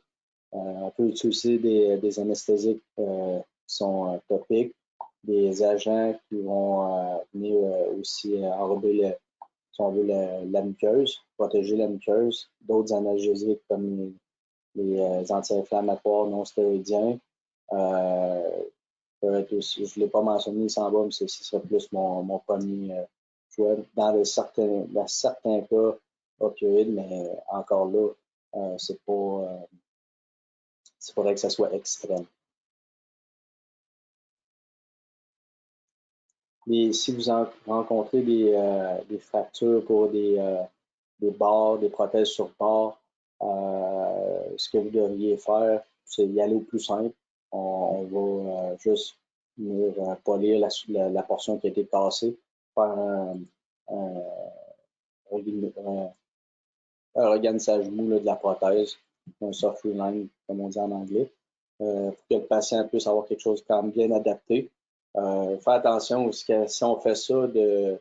[SPEAKER 1] On peut utiliser des anesthésiques qui sont topiques, des agents qui vont venir aussi enrober si on veut, la muqueuse, protéger la muqueuse, d'autres analgésiques comme les anti-inflammatoires non stéroïdiens. Aussi, je ne l'ai pas mentionné ici en bas, mais ce serait plus mon premier choix. Dans certains cas, opioïdes, mais encore là, c'est pas. Il faudrait que ça soit extrême. Et si vous rencontrez des fractures pour des barres, des prothèses sur barres, ce que vous devriez faire, c'est y aller au plus simple. On va juste venir polir la portion qui a été cassée, faire un regarnissage mou là, de la prothèse, un soft reline, comme on dit en anglais, pour que le patient puisse avoir quelque chose quand même bien adapté. Faire attention aussi que si on fait ça, de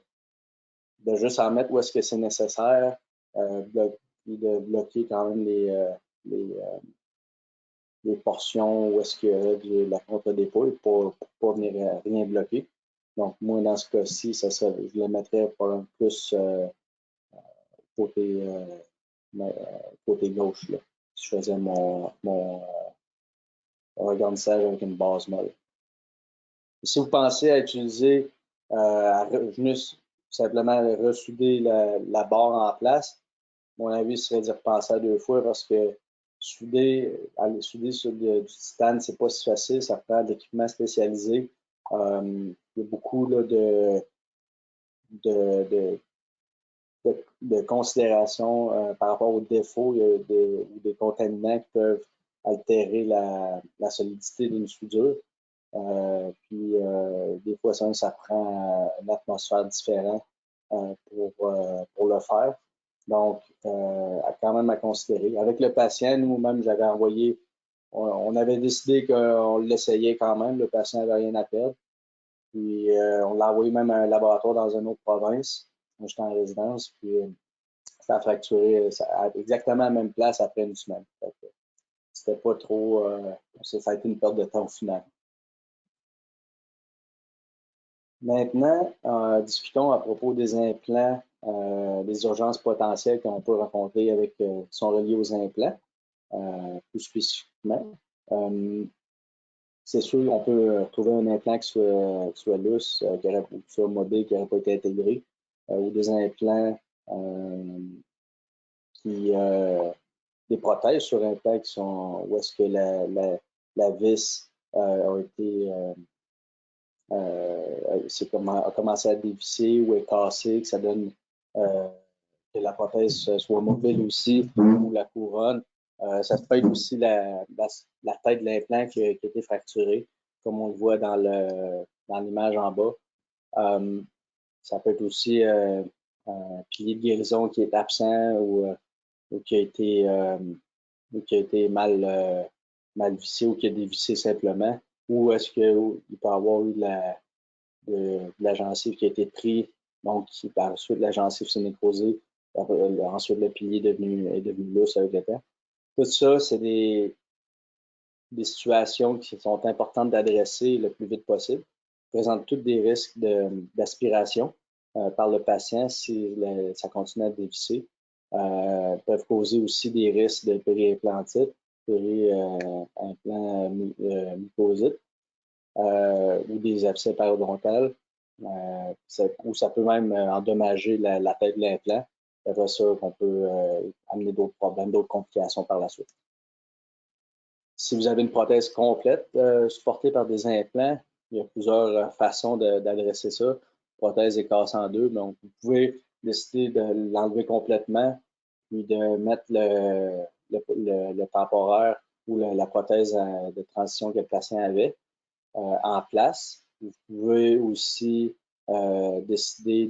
[SPEAKER 1] juste en mettre où est-ce que c'est nécessaire, de bloquer quand même les portions où est-ce qu'il y a de la contre-dépouille pour ne pas venir rien bloquer. Donc, moi, dans ce cas-ci, je le mettrais plus côté gauche, là, si je faisais mon regarnissage avec une base molle. Si vous pensez à utiliser, juste simplement ressouder la barre en place, mon avis serait d'y repenser à 2 fois parce que souder sur du titane, c'est pas si facile, ça prend de l'équipement spécialisé. Il y a beaucoup là, de considérations par rapport aux défauts ou des contaminants qui peuvent altérer la solidité d'une soudure. Puis des fois, ça prend une atmosphère différente pour le faire. Donc, quand même à considérer. Avec le patient, nous-mêmes, j'avais envoyé, on avait décidé qu'on l'essayait quand même, le patient n'avait rien à perdre. Puis on l'a envoyé même à un laboratoire dans une autre province. Moi, j'étais en résidence, puis ça a fracturé exactement à la même place après une semaine. C'était pas trop, ça a été une perte de temps au final. Maintenant, discutons à propos des implants des urgences potentielles qu'on peut rencontrer avec, qui sont reliées aux implants, plus spécifiquement. C'est sûr qu'on peut trouver un implant qui soit lousse, qui soit mobile, qui n'aurait pas été intégré, ou des implants des prothèses sur implant qui sont où est-ce que la vis a été a commencé à dévisser ou est cassée, que ça donne que la prothèse soit mobile aussi, ou la couronne. Ça peut être aussi la tête de l'implant qui a été fracturée, comme on le voit dans l'image en bas. Ça peut être aussi un pilier de guérison qui est absent ou qui a été mal vissé ou qui a dévissé simplement, ou est-ce qu'il peut y avoir eu de la gencive qui a été prise, donc par la suite la gencive s'est nécrosée, ensuite le pilier est devenu lousse avec le temps. Tout ça, c'est des situations qui sont importantes d'adresser le plus vite possible. Présentent tous des risques d'aspiration par le patient si ça continue à dévisser. Peuvent causer aussi des risques de périimplantite, périimplant mucosite, ou des abcès parodontales, ou ça peut même endommager la tête de l'implant. Après ça, qu'on peut amener d'autres problèmes, d'autres complications par la suite. Si vous avez une prothèse complète supportée par des implants, il y a plusieurs façons d'adresser ça. La prothèse est cassée en deux, donc vous pouvez décider de l'enlever complètement, puis de mettre le temporaire ou la prothèse de transition que le patient avait en place. Vous pouvez aussi décider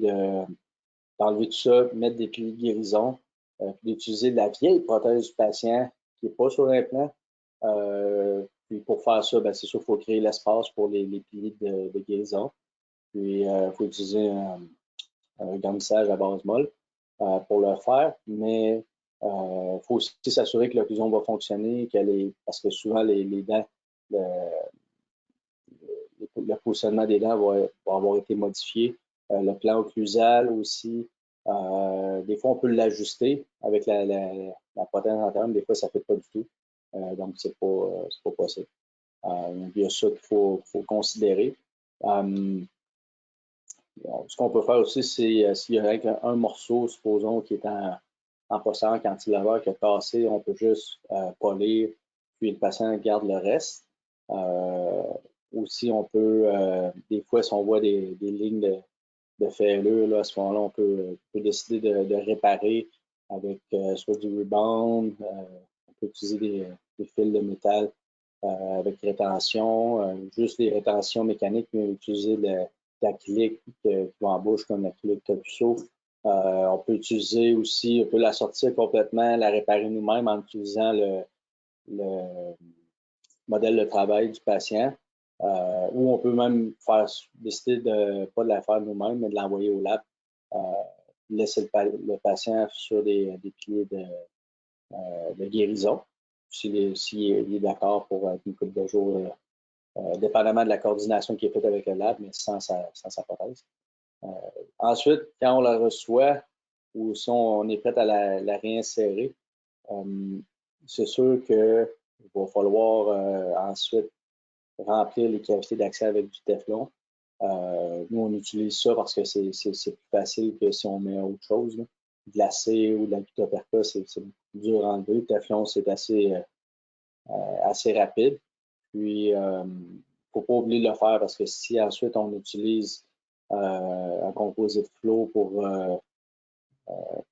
[SPEAKER 1] d'enlever tout ça, mettre des piliers de guérison, puis d'utiliser la vieille prothèse du patient qui n'est pas sur l'implant. Puis pour faire ça, c'est sûr qu'il faut créer l'espace pour les piliers de guérison. Puis il faut utiliser un garnissage à base molle pour le faire, mais il faut aussi s'assurer que l'occlusion va fonctionner, parce que souvent les dents, le positionnement des dents va avoir été modifié. Le plan occlusal aussi, des fois on peut l'ajuster avec la prothèse antérieure, mais des fois ça ne fait pas du tout. Donc c'est pas possible. Il y a ça qu'il faut considérer. Ce qu'on peut faire aussi, c'est s'il y a un morceau, supposons, qui est en procédure cantilever qui a cassé, on peut juste polir, puis le patient garde le reste. Aussi, on peut, des fois, si on voit des lignes de fêlure, là, à ce moment-là, on peut décider de réparer avec soit du rebound, on peut utiliser des fils de métal avec rétention, juste des rétentions mécaniques, mais utiliser l'acrylique qui va en bouche comme l'acrylique Tokuso. On peut utiliser aussi, on peut la sortir complètement, la réparer nous-mêmes en utilisant le modèle de travail du patient. Ou on peut même décider de pas de la faire nous-mêmes, mais de l'envoyer au lab. Laisser le patient sur des piliers de guérison, s'il est d'accord pour une couple de jours, dépendamment de la coordination qui est faite avec le lab, mais sans sa prothèse. Ensuite, quand on la reçoit ou si on est prêt à la réinsérer, c'est sûr qu'il va falloir ensuite remplir les cavités d'accès avec du Teflon. Nous, on utilise ça parce que c'est plus facile que si on met autre chose. Là. Glacé ou de la gutoperca, c'est plus dur à enlever. Le Teflon, c'est assez rapide. Puis, il ne faut pas oublier de le faire parce que si ensuite on utilise un composite flow pour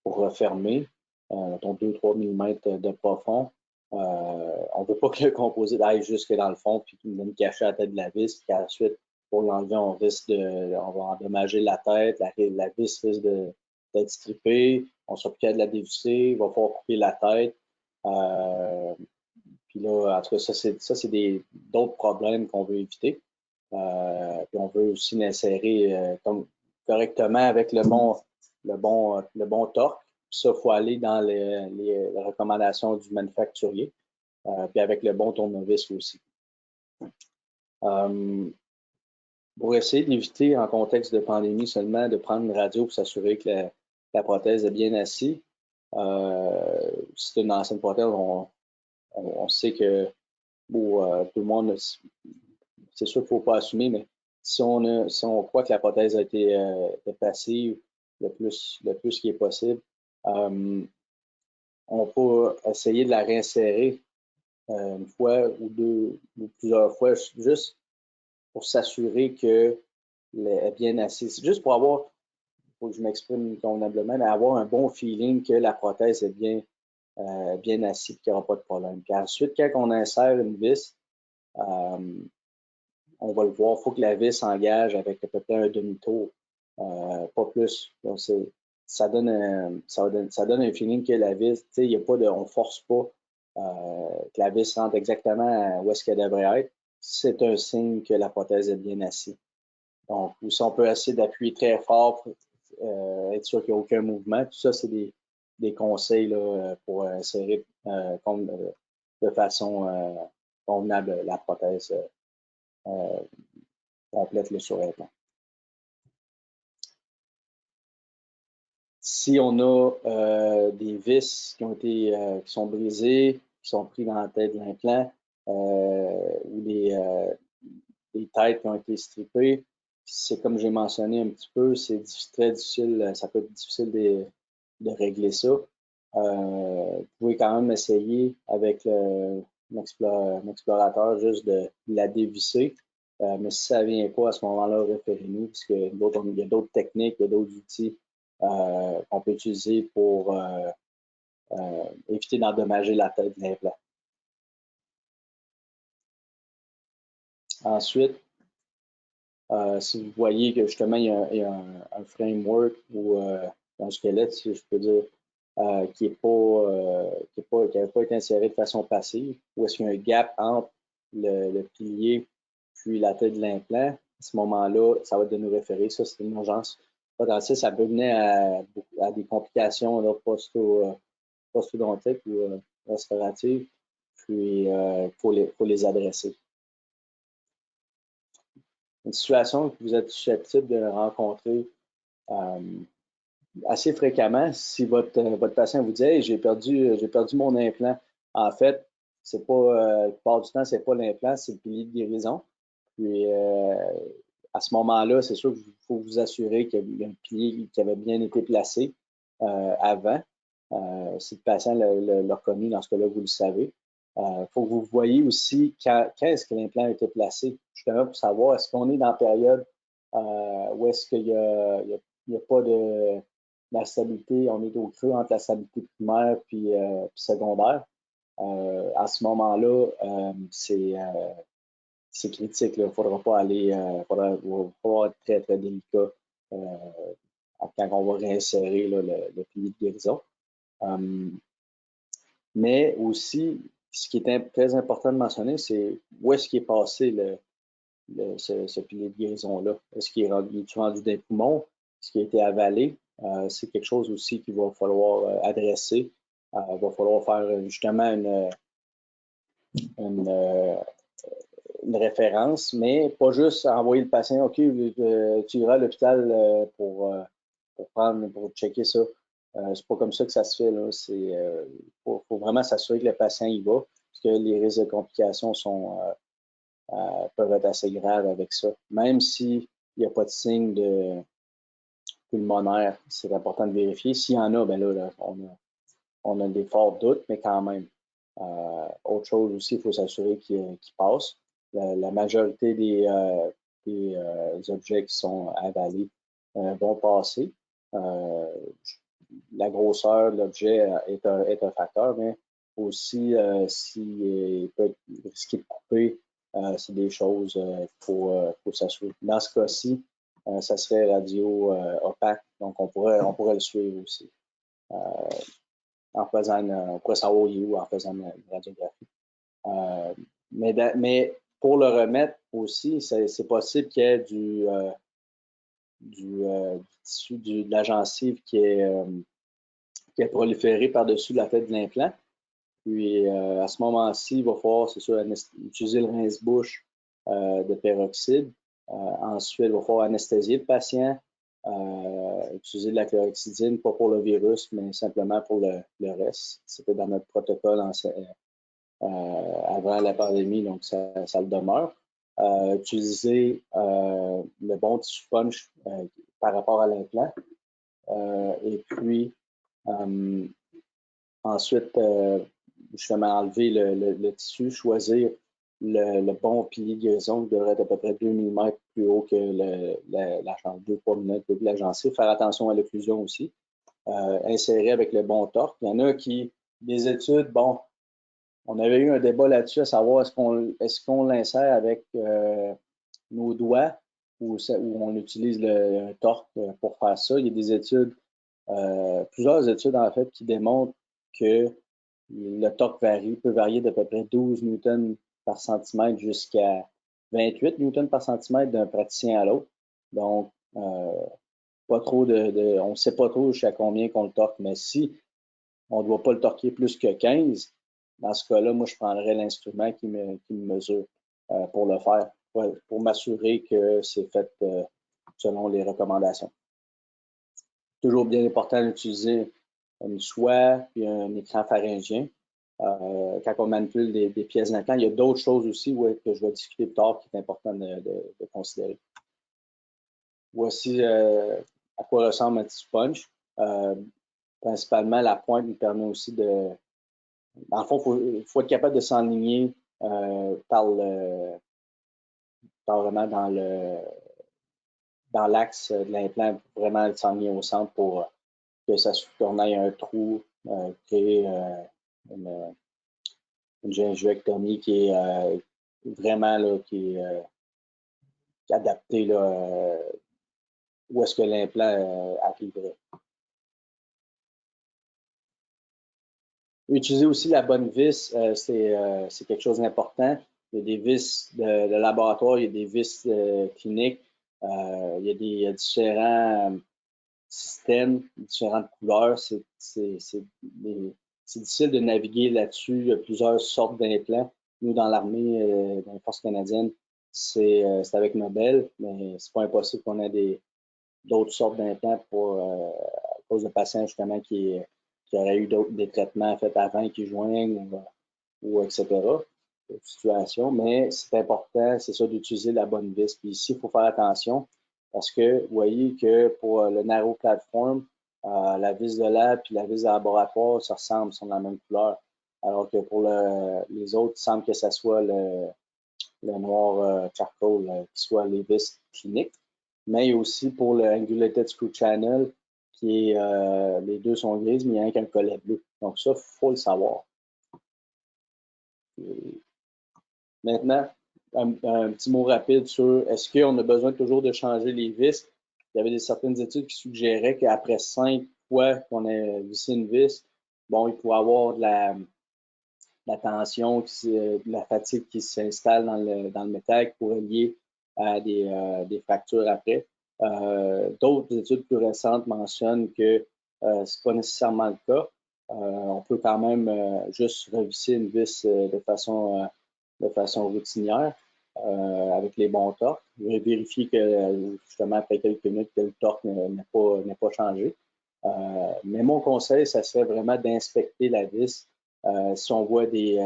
[SPEAKER 1] refermer, mettons 2-3 mm de profond, on ne veut pas que le composite aille jusque dans le fond puis qu'il vienne cacher la tête de la vis, puis ensuite, pour l'enlever, on va endommager la tête, la vis risque d'être strippée, on sera plus capable de la dévisser, il va falloir couper la tête. Puis là, en tout cas, ça, c'est d'autres problèmes qu'on veut éviter. Puis on veut aussi l'insérer correctement avec le bon torque. Puis ça, il faut aller dans les recommandations du manufacturier. Puis avec le bon tournevis aussi. Pour essayer d'éviter, en contexte de pandémie seulement, de prendre une radio pour s'assurer que la prothèse est bien assise. Si c'est une ancienne prothèse, on sait que tout le monde, c'est sûr qu'il ne faut pas assumer, mais si on croit que la prothèse a été passée le plus qui est possible, on peut essayer de la réinsérer une fois ou deux ou plusieurs fois, juste pour s'assurer qu'elle est bien assise. Juste pour avoir, il faut que je m'exprime convenablement, mais avoir un bon feeling que la prothèse est bien assise et qu'il n'y aura pas de problème. Puis ensuite, quand on insère une vis, on va le voir, il faut que la vis s'engage avec à peu près un demi-tour, pas plus. Donc, ça donne un feeling que la vis, il y a pas on ne force pas que la vis rentre exactement où est-ce qu'elle devrait être. C'est un signe que la prothèse est bien assise. Donc, ou si on peut essayer d'appuyer très fort pour être sûr qu'il n'y a aucun mouvement. Tout ça, c'est des conseils là, pour insérer de façon convenable la prothèse complète là, sur l'implant. Si on a des vis qui sont brisées, qui sont prises dans la tête de l'implant, ou des têtes qui ont été strippées, c'est comme j'ai mentionné un petit peu, c'est très difficile, ça peut être difficile de régler ça. Vous pouvez quand même essayer avec un explorateur juste de la dévisser. Mais si ça ne vient pas à ce moment-là, référez-nous, parce qu'il y a d'autres techniques, il y a d'autres outils qu'on peut utiliser pour éviter d'endommager la tête de l'implant. Ensuite, si vous voyez que justement il y a un framework ou un squelette, si je peux dire, qui n'avait pas été inséré de façon passive, ou est-ce qu'il y a un gap entre le pilier puis la tête de l'implant, à ce moment-là, ça va nous référer. Ça, c'est une urgence potentielle. Ça peut mener à des complications postodontiques ou restauratives. Puis, il faut les adresser. Une situation que vous êtes susceptible de rencontrer assez fréquemment, si votre patient vous dit hey, j'ai perdu mon implant. En fait, c'est pas la plupart du temps, c'est pas l'implant, c'est le pilier de guérison. Puis à ce moment-là, c'est sûr qu'il faut vous assurer qu'il y a un pilier qui avait bien été placé avant. Si le patient l'a reconnu, dans ce cas-là, vous le savez. Il faut que vous voyez aussi quand est-ce que l'implant a été placé, justement pour savoir est-ce qu'on est dans la période où est-ce qu'il n'y a pas de la stabilité, on est au creux entre la stabilité primaire puis secondaire. À ce moment-là, c'est critique. Il ne faudra pas aller, il faudra être très, très délicat quand on va réinsérer là, le pilier de guérison. Mais aussi, ce qui est très important de mentionner, c'est où est-ce qu'il est passé ce pilier de guérison-là. Est-ce qu'il est rendu d'un poumon? Est-ce qu'il a été avalé? C'est quelque chose aussi qu'il va falloir adresser. Il va falloir faire justement une référence, mais pas juste envoyer le patient, OK, tu iras à l'hôpital pour checker ça. C'est pas comme ça que ça se fait. Là. Faut vraiment s'assurer que le patient y va, parce que les risques de complications peuvent être assez graves avec ça. Même s'il n'y a pas de signe de pulmonaire, c'est important de vérifier. S'il y en a, ben là on a des forts doutes, mais quand même. Autre chose aussi, il faut s'assurer qu'il passe. La majorité des objets qui sont avalés vont passer. La grosseur de l'objet est un facteur, mais aussi s'il peut être risqué de couper, c'est des choses qu'il faut s'assurer. Dans ce cas-ci, ça serait radio opaque, donc on pourrait le suivre aussi. On pourrait savoir où en faisant une radiographie. Mais pour le remettre aussi, c'est possible qu'il y ait du tissu de la gencive qui est proliféré par-dessus la tête de l'implant. Puis à ce moment-ci, il va falloir, c'est sûr, utiliser le rince-bouche de peroxyde. Ensuite, il va falloir anesthésier le patient. utiliser de la chlorhexidine, pas pour le virus, mais simplement pour le reste. C'était dans notre protocole avant la pandémie, donc ça le demeure. Utiliser le bon tissu punch par rapport à l'implant. Et puis, ensuite, justement, enlever le tissu, choisir le bon pilier de guérison qui devrait être à peu près 2 mm plus haut que la 2-3 mm plus haut que la gencive. Faire attention à l'occlusion aussi. Insérer avec le bon torque. Il y en a des études, bon, on avait eu un débat là-dessus à savoir est-ce qu'on l'insère avec nos doigts ou on utilise un torque pour faire ça. Il y a des études, plusieurs études en fait, qui démontrent que le torque peut varier d'à peu près 12 newtons par centimètre jusqu'à 28 newtons par centimètre d'un praticien à l'autre. Donc, pas trop on ne sait pas trop jusqu'à combien qu'on le torque, mais si on ne doit pas le torquer plus que 15, dans ce cas-là, moi, je prendrais l'instrument qui me mesure pour le faire, pour m'assurer que c'est fait selon les recommandations. Toujours bien important d'utiliser une soie et un écran pharyngien. Quand on manipule des pièces d'implant, il y a d'autres choses aussi que je vais discuter plus tard qui est important de considérer. Voici à quoi ressemble un petit punch. Principalement, la pointe nous permet aussi de... Dans le fond, il faut être capable de s'enligner vraiment dans l'axe de l'implant, vraiment s'enligner au centre pour qu'on ait un trou, créer une gingivectomie qui est vraiment là, qui est adaptée là, où est-ce que l'implant arriverait. Utiliser aussi la bonne vis, c'est quelque chose d'important. Il y a des vis de laboratoire, il y a des vis cliniques, il y a différents systèmes, différentes couleurs. C'est difficile de naviguer là-dessus. Il y a plusieurs sortes d'implants. Nous, dans l'armée, dans les forces canadiennes, c'est avec Nobel, mais c'est pas impossible qu'on ait d'autres sortes d'implants à cause de patients justement qui auraient eu des traitements faits avant qui joignent ou etc. Situation. Mais c'est important, c'est ça, d'utiliser la bonne vis. Puis ici, il faut faire attention parce que vous voyez que pour le narrow platform, la vis de lab et la vis de laboratoire, ça ressemble, sont de la même couleur. Alors que pour les autres, il semble que ça soit le noir charcoal, qui soit les vis cliniques. Mais il y a aussi pour le Angulated Screw Channel, qui est, les deux sont grises, mais il y a un qui a un collet bleu. Donc ça, il faut le savoir. Et maintenant, un petit mot rapide sur est-ce qu'on a besoin toujours de changer les vis. Il y avait certaines études qui suggéraient qu'après 5 fois qu'on a vissé une vis, bon, il pourrait y avoir de la tension, de la fatigue qui s'installe dans le métal qui pourrait lier à des fractures après. D'autres études plus récentes mentionnent que ce n'est pas nécessairement le cas. On peut quand même juste revisser une vis de façon routinière avec les bons torques. Vérifier que justement après quelques minutes que le torque n'est pas changé. Mais mon conseil, ça serait vraiment d'inspecter la vis. Si on voit des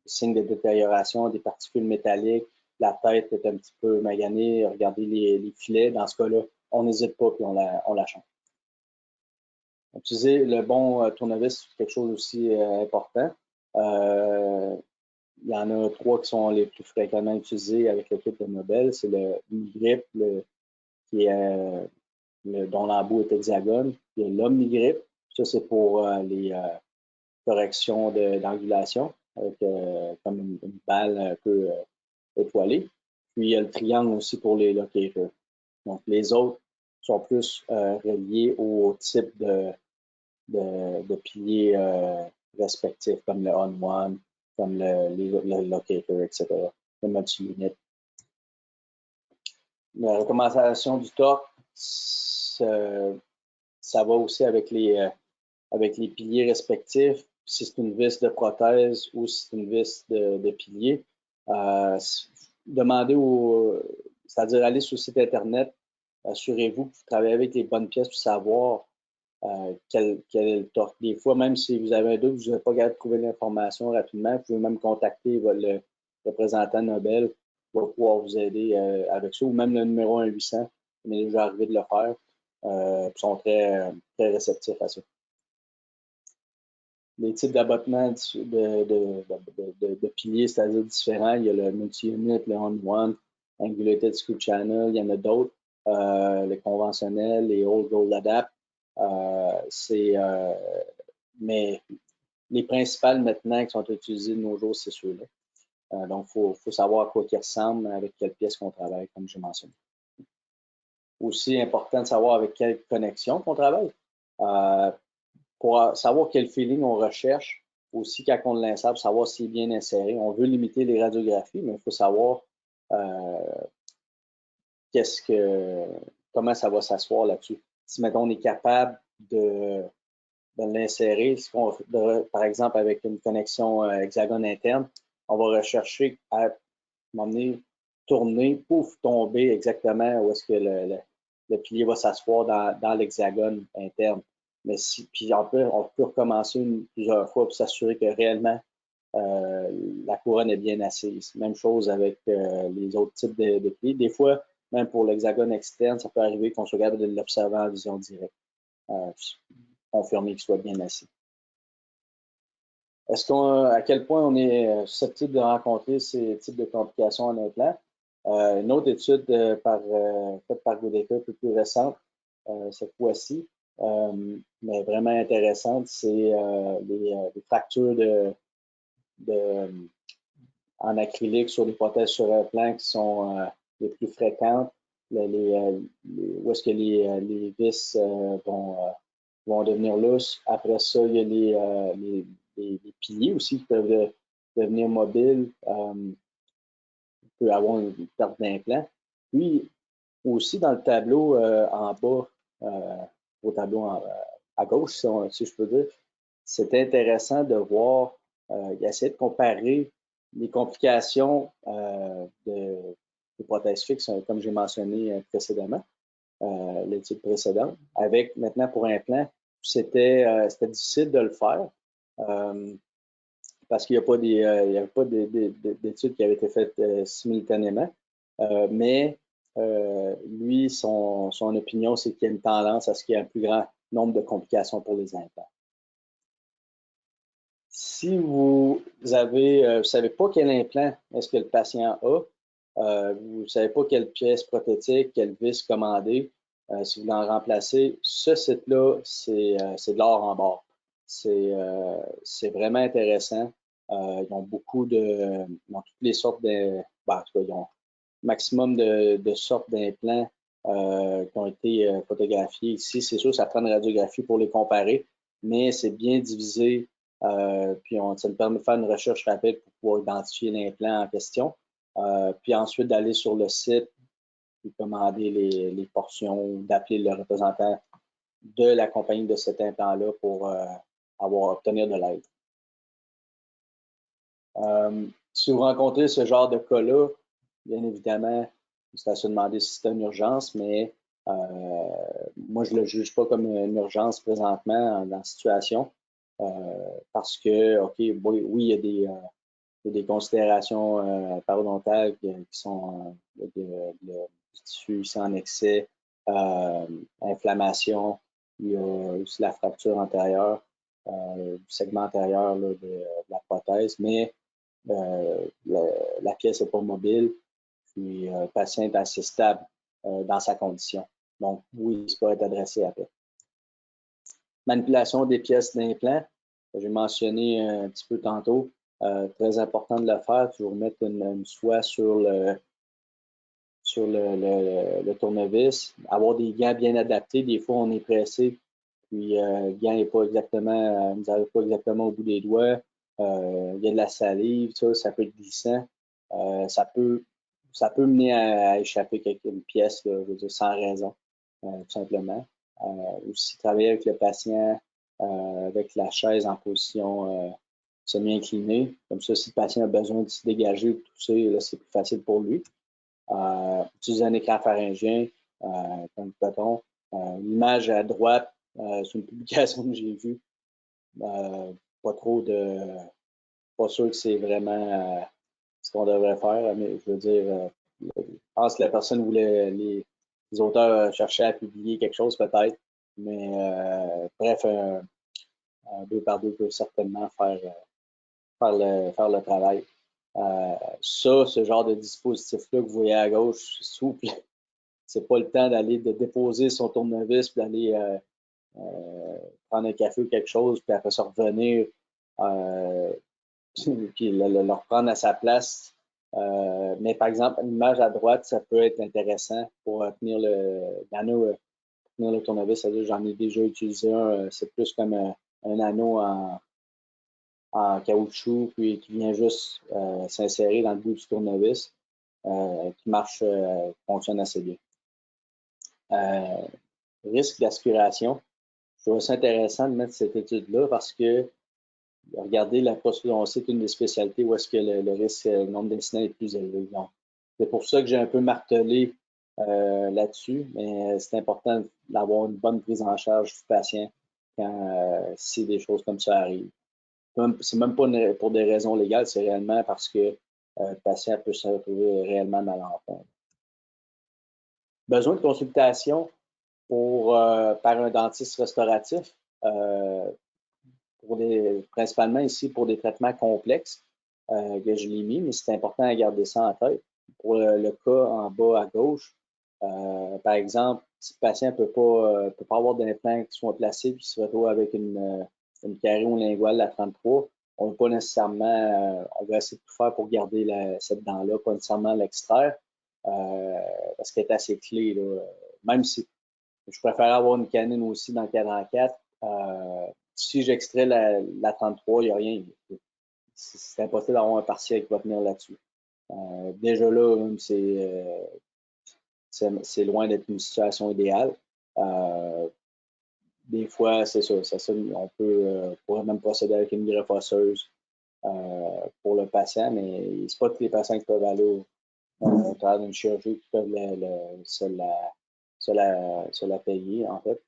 [SPEAKER 1] signes de détérioration, des particules métalliques, la tête est un petit peu maganée, regardez les filets, dans ce cas-là, on n'hésite pas puis on la change. Utiliser le bon tournevis, c'est quelque chose aussi important. Il y en a 3 qui sont les plus fréquemment utilisés avec l'équipe de Nobel. C'est le Mi-Grip, qui est dont l'embout est hexagone. Il y a l'Omni-Grip. Ça, c'est pour les corrections d'angulation, avec comme une balle un peu étoilée. Puis il y a le triangle aussi pour les locators. Donc les autres sont plus reliés au type de piliers respectifs, comme le on-one, comme le locator, etc., le multi-unit. La recommandation du torque, ça va aussi avec les piliers respectifs, si c'est une vis de prothèse ou si c'est une vis de pilier. Demandez c'est-à-dire aller sur le site Internet assurez-vous que vous travaillez avec les bonnes pièces pour savoir quel est le torque. Des fois, même si vous avez un doute, vous n'avez pas capable de trouver l'information rapidement, vous pouvez même contacter le représentant Nobel qui va pouvoir vous aider avec ça, ou même le numéro 1-800, il m'est déjà arrivé de le faire. Ils sont très, très réceptifs à ça. Les types d'abattements de piliers, c'est-à-dire différents. Il y a le multi-unit, le on-one, angulated screw channel, il y en a d'autres. Les conventionnels, les old gold adapt. Mais les principales maintenant qui sont utilisées de nos jours, c'est ceux-là. Donc, il faut savoir à quoi ils ressemblent, avec quelle pièce qu'on travaille, comme j'ai mentionné. Aussi important de savoir avec quelle connexion qu'on travaille. Pour savoir quel feeling on recherche, aussi quand on l'insère, savoir s'il est bien inséré. On veut limiter les radiographies, mais il faut savoir comment ça va s'asseoir là-dessus. Si, mettons, on est capable de l'insérer, par exemple, avec une connexion hexagone interne, on va rechercher à m'emmener, tourner, pouf, tomber exactement où est-ce que le pilier va s'asseoir dans l'hexagone interne. Mais puis on peut recommencer plusieurs fois pour s'assurer que réellement la couronne est bien assise. Même chose avec les autres types de piliers. Des fois, même pour l'hexagone externe, ça peut arriver qu'on soit capable de l'observer en vision directe. Confirmer qu'il soit bien assis. À quel point on est susceptible de rencontrer ces types de complications en implant? Une autre étude faite par Goodacre, un peu plus récente, cette fois-ci, mais vraiment intéressante, c'est les fractures en acrylique sur des prothèses sur implant qui sont les plus fréquentes, où est-ce que les vis vont devenir lousses. Après ça, il y a les piliers aussi qui peuvent devenir mobiles. Peut avoir une perte d'implant. Puis, aussi dans le tableau en bas, au tableau à gauche, si je peux dire, c'est intéressant de voir, essayer de comparer les complications des prothèses fixes, comme j'ai mentionné précédemment, l'étude précédente, avec maintenant pour implant, c'était difficile de le faire. Parce qu'il n'y avait pas d'études qui avaient été faites simultanément. Mais lui, son opinion, c'est qu'il y a une tendance à ce qu'il y ait un plus grand nombre de complications pour les implants. Si vous ne savez pas quel implant est-ce que le patient a, vous ne savez pas quelle pièce prothétique, quelle vis commander, si vous voulez en remplacer, ce site-là, c'est de l'or en barre. C'est vraiment intéressant. Ils ont ils ont toutes les sortes ils ont maximum de sortes d'implants qui ont été photographiés ici. C'est sûr, ça prend une radiographie pour les comparer, mais c'est bien divisé. Puis ça nous permet de faire une recherche rapide pour pouvoir identifier l'implant en question. Puis ensuite d'aller sur le site, puis commander les portions, d'appeler le représentant de la compagnie de cet implant-là pour obtenir de l'aide. Si vous rencontrez ce genre de cas-là, bien évidemment, c'est à se demander si c'est une urgence, mais moi, je ne le juge pas comme une urgence présentement dans la situation parce que, OK, oui, il y a des considérations parodontales qui sont de diffus en excès, inflammation, il y a aussi la fracture antérieure, du segment antérieur là, de la prothèse, mais la pièce n'est pas mobile, puis le patient est assez stable dans sa condition. Donc, oui, ça peut être adressé après. Manipulation des pièces d'implant, j'ai mentionné un petit peu tantôt, très important de le faire, toujours mettre une soie sur le tournevis, avoir des gants bien adaptés. Des fois, on est pressé, puis le gant n'est pas exactement, vous n'arrivez pas exactement au bout des doigts. Il y a de la salive, ça peut être glissant. Ça peut mener à échapper une pièce, là, je veux dire, sans raison, tout simplement. Aussi, travailler avec le patient, avec la chaise en position semi-inclinée. Comme ça, si le patient a besoin de se dégager ou de tousser, là, c'est plus facile pour lui. Utiliser un écran pharyngien. comme bâton. L'image à droite, c'est une publication que j'ai vue. Pas sûr que c'est vraiment ce qu'on devrait faire, mais je veux dire, je pense que la personne voulait, les auteurs cherchaient à publier quelque chose peut-être, mais bref, un 2 par 2 peut certainement faire le travail. Ce genre de dispositif-là que vous voyez à gauche, souple, c'est pas le temps d'aller de déposer son tournevis, puis d'aller prendre un café ou quelque chose, puis après ça revenir, puis le reprendre à sa place. Mais par exemple, une image à droite, ça peut être intéressant pour tenir l'anneau, tenir le tournevis. C'est-à-dire, j'en ai déjà utilisé un, c'est plus comme un anneau en caoutchouc, puis qui vient juste s'insérer dans le bout du tournevis, qui fonctionne assez bien. Risque d'aspiration. Je trouve ça intéressant de mettre cette étude-là parce que, regardez, la prosthodontie est une des spécialités où est-ce que le risque, le nombre d'incidents est plus élevé. Donc, c'est pour ça que j'ai un peu martelé là-dessus, mais c'est important d'avoir une bonne prise en charge du patient quand si des choses comme ça arrivent. C'est même pas pour des raisons légales, c'est réellement parce que le patient peut se retrouver réellement mal en point. Besoin de consultation par un dentiste restauratif, principalement ici pour des traitements complexes que je l'ai mis, mais c'est important à garder ça en tête. Pour le cas en bas à gauche, par exemple, si le patient ne peut pas avoir d'implant qui soit placé puis se retrouve avec une carie-linguale à 33, on ne veut pas nécessairement, on va essayer de tout faire pour garder cette dent-là, pas nécessairement l'extraire, parce qu'elle est assez clé. Là. Même si je préfère avoir une canine aussi dans le cadran 4, si j'extrais la 33, il n'y a rien. C'est impossible d'avoir un partiel qui va tenir là-dessus. Déjà là, même c'est loin d'être une situation idéale. Des fois, c'est ça, on pourrait même procéder avec une greffe osseuse pour le patient, mais c'est pas tous les patients qui peuvent aller au travers d'une chirurgie qui peuvent se la payer, en fait.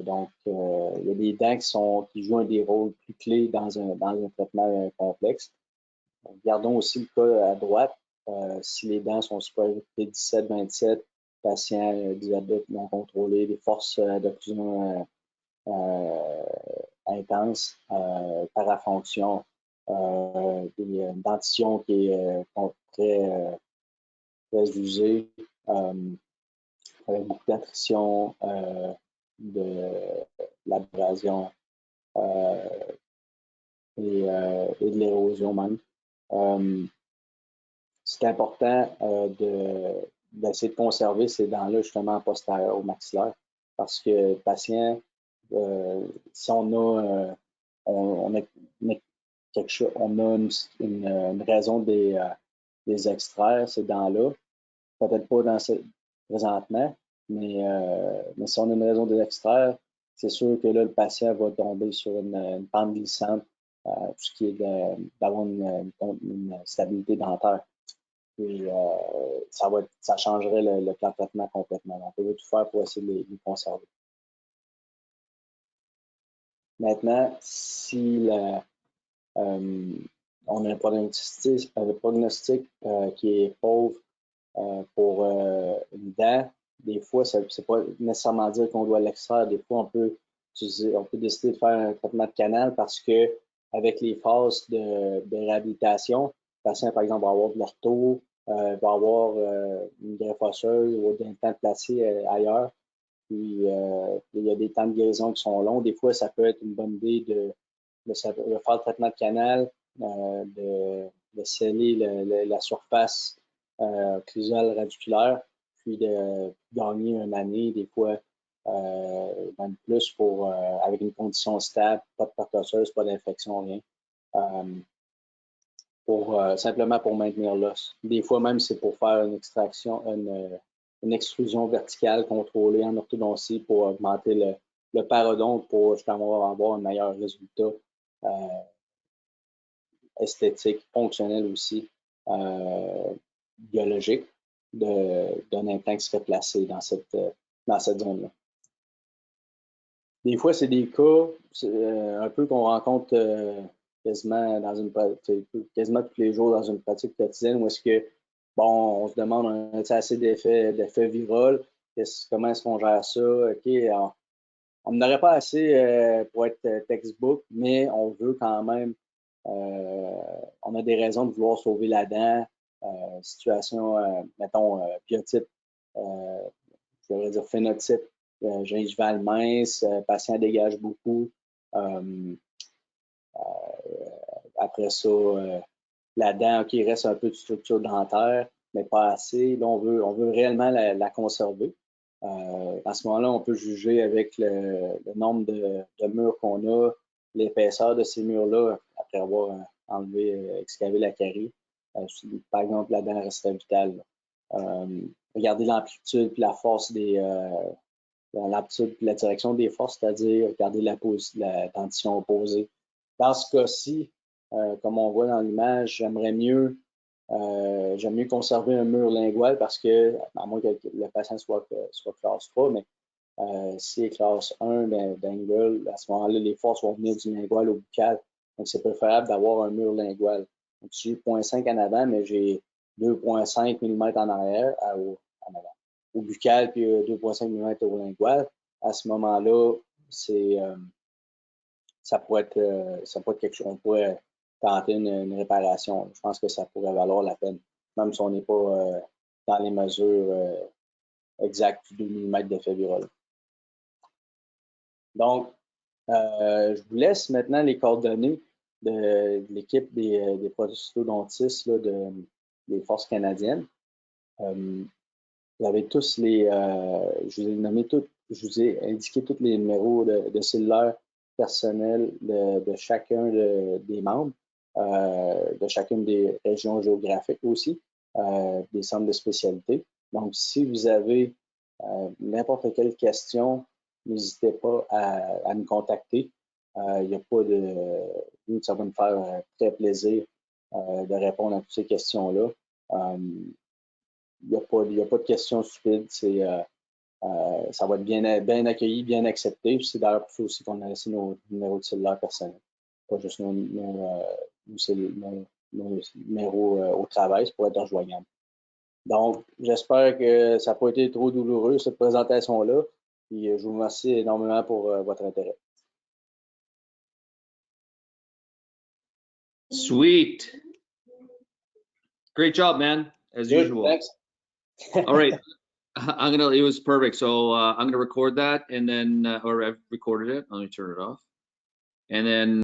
[SPEAKER 1] Donc, il y a des dents qui jouent des rôles plus clés dans un traitement complexe. Regardons aussi le cas à droite. Si les dents sont supériorité 17-27, patient diabète non contrôlé, des forces d'occlusion intenses, parafonction, une dentition qui est très, très usée, avec beaucoup d'attrition, de l'abrasion et de l'érosion même. C'est important d'essayer de conserver ces dents-là justement postérieures au maxillaire parce que le patient, si on a quelque chose, on a une raison des extraire, ces dents-là, peut-être pas présentement, mais si on a une raison des extraire, c'est sûr que là, le patient va tomber sur une pente glissante, tout ce qui est d'avoir une stabilité dentaire. Puis ça changerait le plan de traitement complètement. Donc, on veut tout faire pour essayer de les conserver. Maintenant, si on a un prognostic qui est pauvre pour une dent, des fois, c'est pas nécessairement dire qu'on doit l'extraire. Des fois, on peut décider de faire un traitement de canal parce que avec les phases de réhabilitation, le patient, par exemple, va avoir de l'ortho, va avoir une greffe osseuse ou des implants placés ailleurs. Puis, il y a des temps de guérison qui sont longs. Des fois, ça peut être une bonne idée de faire le traitement de canal, de sceller la surface occlusale radiculaire, puis de gagner une année, des fois, même plus avec une condition stable, pas de perte osseuse, pas d'infection, rien. Simplement pour maintenir l'os. Des fois même, c'est pour faire une extraction, une extrusion verticale contrôlée en orthodontie pour augmenter le parodonte pour justement avoir un meilleur résultat esthétique, fonctionnel aussi, biologique. d'un implant qui serait placé dans cette zone-là. Des fois, c'est des cas un peu qu'on rencontre quasiment quasiment tous les jours dans une pratique quotidienne où est-ce que, bon, on se demande assez d'effets viraux, comment est-ce qu'on gère ça? OK, on n'aurait pas assez pour être textbook, mais on veut quand même, on a des raisons de vouloir sauver la dent, situation, mettons, biotype, je devrais dire phénotype, gingivale mince, patient dégage beaucoup. Après ça, la dent, OK, il reste un peu de structure dentaire, mais pas assez. Là, on veut réellement la conserver. À ce moment-là, on peut juger avec le nombre de murs qu'on a, l'épaisseur de ces murs-là, après avoir excavé la carie. Par exemple, la dent resterait vitale. Regarder l'amplitude et la force l'amplitude et la direction des forces, c'est-à-dire regarder la tension opposée. Dans ce cas-ci, comme on voit dans l'image, j'aime mieux conserver un mur lingual parce que, à moins que le patient soit classe 3, mais s'il est classe 1 d'angle, à ce moment-là, les forces vont venir du lingual au buccal. Donc, c'est préférable d'avoir un mur lingual. Donc, j'ai 0,5 en avant, mais j'ai 2,5 mm en arrière, en avant. Au buccal, puis 2,5 mm au lingual. À ce moment-là, ça pourrait être quelque chose. On pourrait tenter une réparation. Je pense que ça pourrait valoir la peine, même si on n'est pas dans les mesures exactes du 2 mm d'effet viral. Donc, je vous laisse maintenant les coordonnées de l'équipe des prosthodontistes des Forces canadiennes. Vous avez tous je vous ai nommé je vous ai indiqué tous les numéros de cellulaire personnels de chacun des membres, de chacune des régions géographiques aussi, des centres de spécialité. Donc, si vous avez n'importe quelle question, n'hésitez pas à nous contacter. Il n'y a pas ça va nous faire très plaisir de répondre à toutes ces questions-là. Il n'y a pas de questions stupides. Ça va être bien accueilli, bien accepté. C'est d'ailleurs pour ça aussi qu'on a laissé nos numéros de cellulaire personnels. Pas juste nos numéros au travail, c'est pour être rejoignable. Donc, j'espère que ça n'a pas été trop douloureux, cette présentation-là. Puis, je vous remercie énormément pour votre intérêt.
[SPEAKER 2] Sweet. Great job, man, as
[SPEAKER 1] Good,
[SPEAKER 2] usual.
[SPEAKER 1] Thanks.
[SPEAKER 2] All right. It was perfect. So I'm gonna record that and then, or I've recorded it. Let me turn it off. And then